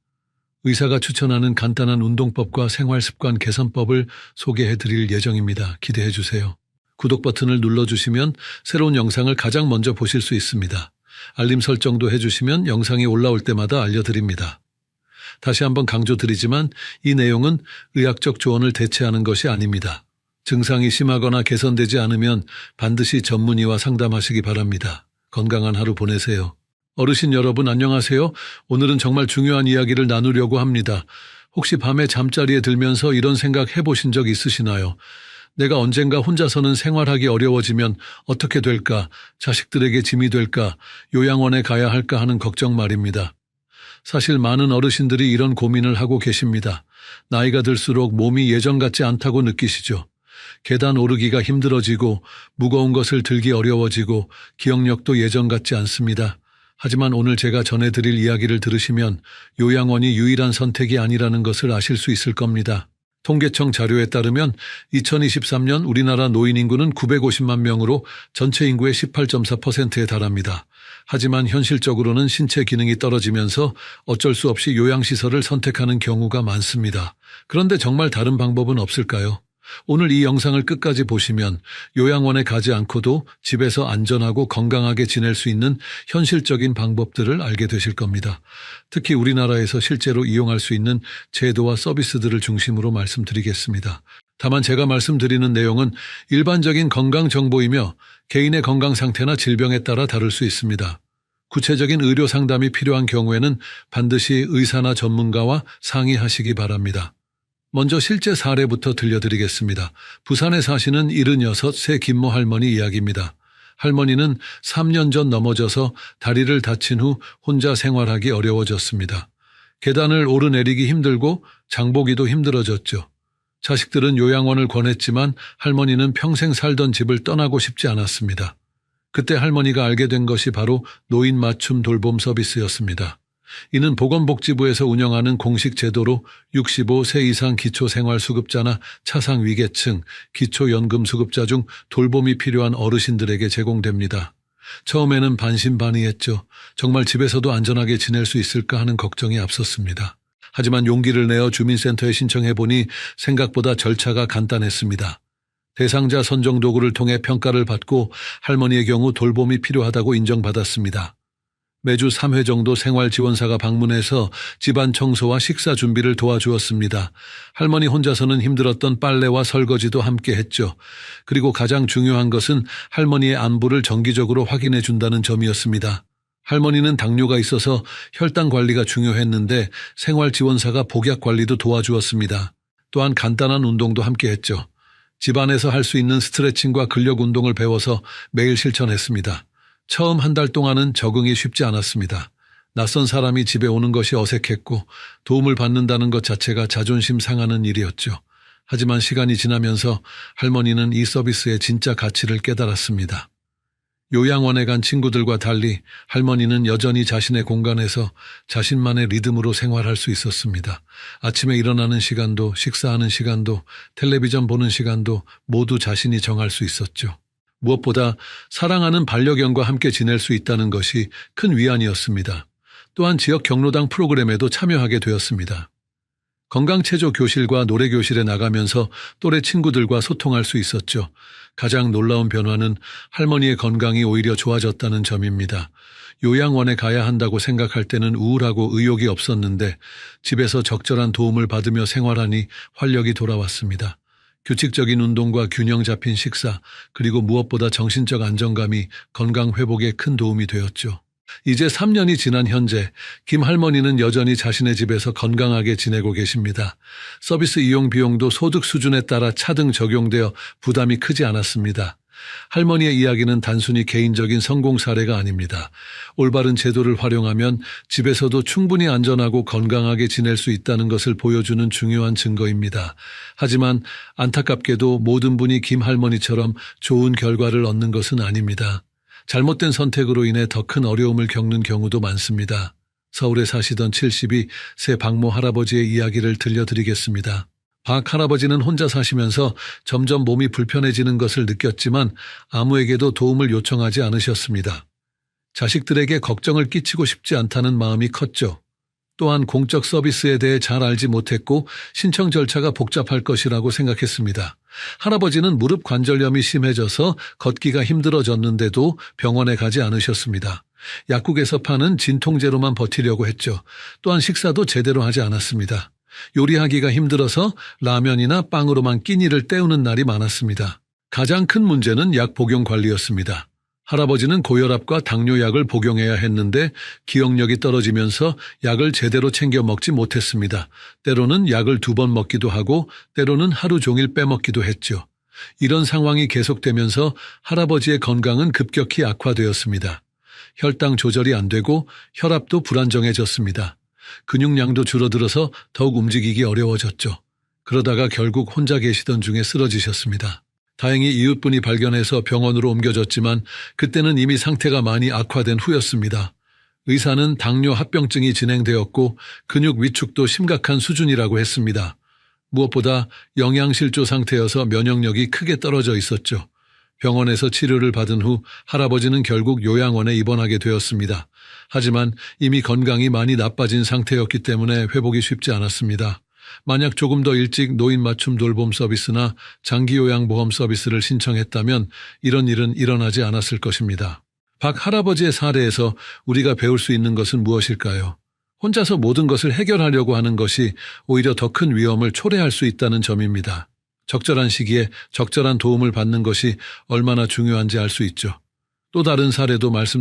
의사가 추천하는 간단한 운동법과 생활습관 개선법을 소개해드릴 예정입니다. 기대해주세요. 구독 버튼을 눌러주시면 새로운 영상을 가장 먼저 보실 수 있습니다. 알림 설정도 해주시면 영상이 올라올 때마다 알려드립니다. 다시 한번 강조드리지만 이 내용은 의학적 조언을 대체하는 것이 아닙니다. 증상이 심하거나 개선되지 않으면 반드시 전문의와 상담하시기 바랍니다. 건강한 하루 보내세요. 어르신 여러분 안녕하세요. 오늘은 정말 중요한 이야기를 나누려고 합니다. 혹시 밤에 잠자리에 들면서 이런 생각 해보신 적 있으시나요? 내가 언젠가 혼자서는 생활하기 어려워지면 어떻게 될까? 자식들에게 짐이 될까? 요양원에 가야 할까 하는 걱정 말입니다. 사실 많은 어르신들이 이런 고민을 하고 계십니다. 나이가 들수록 몸이 예전 같지 않다고 느끼시죠? 계단 오르기가 힘들어지고 무거운 것을 들기 어려워지고 기억력도 예전 같지 않습니다. 하지만 오늘 제가 전해드릴 이야기를 들으시면 요양원이 유일한 선택이 아니라는 것을 아실 수 있을 겁니다. 통계청 자료에 따르면 2023년 우리나라 노인 인구는 950만 명으로 전체 인구의 18.4%에 달합니다. 하지만 현실적으로는 신체 기능이 떨어지면서 어쩔 수 없이 요양시설을 선택하는 경우가 많습니다. 그런데 정말 다른 방법은 없을까요? 오늘 이 영상을 끝까지 보시면 요양원에 가지 않고도 집에서 안전하고 건강하게 지낼 수 있는 현실적인 방법들을 알게 되실 겁니다. 특히 우리나라에서 실제로 이용할 수 있는 제도와 서비스들을 중심으로 말씀드리겠습니다. 다만 제가 말씀드리는 내용은 일반적인 건강 정보이며 개인의 건강 상태나 질병에 따라 다를 수 있습니다. 구체적인 의료 상담이 필요한 경우에는 반드시 의사나 전문가와 상의하시기 바랍니다. 먼저 실제 사례부터 들려드리겠습니다. 부산에 사시는 76세 김모 할머니 이야기입니다. 할머니는 3년 전 넘어져서 다리를 다친 후 혼자 생활하기 어려워졌습니다. 계단을 오르내리기 힘들고 장보기도 힘들어졌죠. 자식들은 요양원을 권했지만 할머니는 평생 살던 집을 떠나고 싶지 않았습니다. 그때 할머니가 알게 된 것이 바로 노인 맞춤 돌봄 서비스였습니다. 이는 보건복지부에서 운영하는 공식 제도로 65세 이상 기초생활수급자나 차상위계층, 기초연금수급자 중 돌봄이 필요한 어르신들에게 제공됩니다. 처음에는 반신반의했죠. 정말 집에서도 안전하게 지낼 수 있을까 하는 걱정이 앞섰습니다. 하지만 용기를 내어 주민센터에 신청해보니 생각보다 절차가 간단했습니다. 대상자 선정 도구를 통해 평가를 받고 할머니의 경우 돌봄이 필요하다고 인정받았습니다. 매주 3회 정도 생활지원사가 방문해서 집안 청소와 식사 준비를 도와주었습니다. 할머니 혼자서는 힘들었던 빨래와 설거지도 함께 했죠. 그리고 가장 중요한 것은 할머니의 안부를 정기적으로 확인해 준다는 점이었습니다. 할머니는 당뇨가 있어서 혈당 관리가 중요했는데 생활지원사가 복약 관리도 도와주었습니다. 또한 간단한 운동도 함께 했죠. 집안에서 할 수 있는 스트레칭과 근력 운동을 배워서 매일 실천했습니다. 처음 한 달 동안은 적응이 쉽지 않았습니다. 낯선 사람이 집에 오는 것이 어색했고 도움을 받는다는 것 자체가 자존심 상하는 일이었죠. 하지만 시간이 지나면서 할머니는 이 서비스의 진짜 가치를 깨달았습니다. 요양원에 간 친구들과 달리 할머니는 여전히 자신의 공간에서 자신만의 리듬으로 생활할 수 있었습니다. 아침에 일어나는 시간도 식사하는 시간도 텔레비전 보는 시간도 모두 자신이 정할 수 있었죠. 무엇보다 사랑하는 반려견과 함께 지낼 수 있다는 것이 큰 위안이었습니다. 또한 지역 경로당 프로그램에도 참여하게 되었습니다. 건강체조 교실과 노래교실에 나가면서 또래 친구들과 소통할 수 있었죠. 가장 놀라운 변화는 할머니의 건강이 오히려 좋아졌다는 점입니다. 요양원에 가야 한다고 생각할 때는 우울하고 의욕이 없었는데 집에서 적절한 도움을 받으며 생활하니 활력이 돌아왔습니다. 규칙적인 운동과 균형 잡힌 식사, 그리고 무엇보다 정신적 안정감이 건강 회복에 큰 도움이 되었죠. 이제 3년이 지난 현재 김 할머니는 여전히 자신의 집에서 건강하게 지내고 계십니다. 서비스 이용 비용도 소득 수준에 따라 차등 적용되어 부담이 크지 않았습니다. 할머니의 이야기는 단순히 개인적인 성공 사례가 아닙니다. 올바른 제도를 활용하면 집에서도 충분히 안전하고 건강하게 지낼 수 있다는 것을 보여주는 중요한 증거입니다. 하지만 안타깝게도 모든 분이 김 할머니처럼 좋은 결과를 얻는 것은 아닙니다. 잘못된 선택으로 인해 더 큰 어려움을 겪는 경우도 많습니다. 서울에 사시던 72세 박모 할아버지의 이야기를 들려드리겠습니다. 박 할아버지는 혼자 사시면서 점점 몸이 불편해지는 것을 느꼈지만 아무에게도 도움을 요청하지 않으셨습니다. 자식들에게 걱정을 끼치고 싶지 않다는 마음이 컸죠. 또한 공적 서비스에 대해 잘 알지 못했고 신청 절차가 복잡할 것이라고 생각했습니다. 할아버지는 무릎 관절염이 심해져서 걷기가 힘들어졌는데도 병원에 가지 않으셨습니다. 약국에서 파는 진통제로만 버티려고 했죠. 또한 식사도 제대로 하지 않았습니다. 요리하기가 힘들어서 라면이나 빵으로만 끼니를 때우는 날이 많았습니다. 가장 큰 문제는 약 복용 관리였습니다. 할아버지는 고혈압과 당뇨약을 복용해야 했는데 기억력이 떨어지면서 약을 제대로 챙겨 먹지 못했습니다. 때로는 약을 2번 먹기도 하고 때로는 하루 종일 빼먹기도 했죠. 이런 상황이 계속되면서 할아버지의 건강은 급격히 악화되었습니다. 혈당 조절이 안 되고 혈압도 불안정해졌습니다. 근육량도 줄어들어서 더욱 움직이기 어려워졌죠. 그러다가 결국 혼자 계시던 중에 쓰러지셨습니다. 다행히 이웃분이 발견해서 병원으로 옮겨졌지만 그때는 이미 상태가 많이 악화된 후였습니다. 의사는 당뇨 합병증이 진행되었고 근육 위축도 심각한 수준이라고 했습니다. 무엇보다 영양실조 상태여서 면역력이 크게 떨어져 있었죠. 병원에서 치료를 받은 후 할아버지는 결국 요양원에 입원하게 되었습니다. 하지만 이미 건강이 많이 나빠진 상태였기 때문에 회복이 쉽지 않았습니다. 만약 조금 더 일찍 노인 맞춤 돌봄 서비스나 장기요양보험 서비스를 신청했다면 이런 일은 일어나지 않았을 것입니다. 박 할아버지의 사례에서 우리가 배울 수 있는 것은 무엇일까요? 혼자서 모든 것을 해결하려고 하는 것이 오히려 더 큰 위험을 초래할 수 있다는 점입니다. 적절한 시기에 적절한 도움을 받는 것이 얼마나 중요한지 알 수 있죠. 또 다른 사례도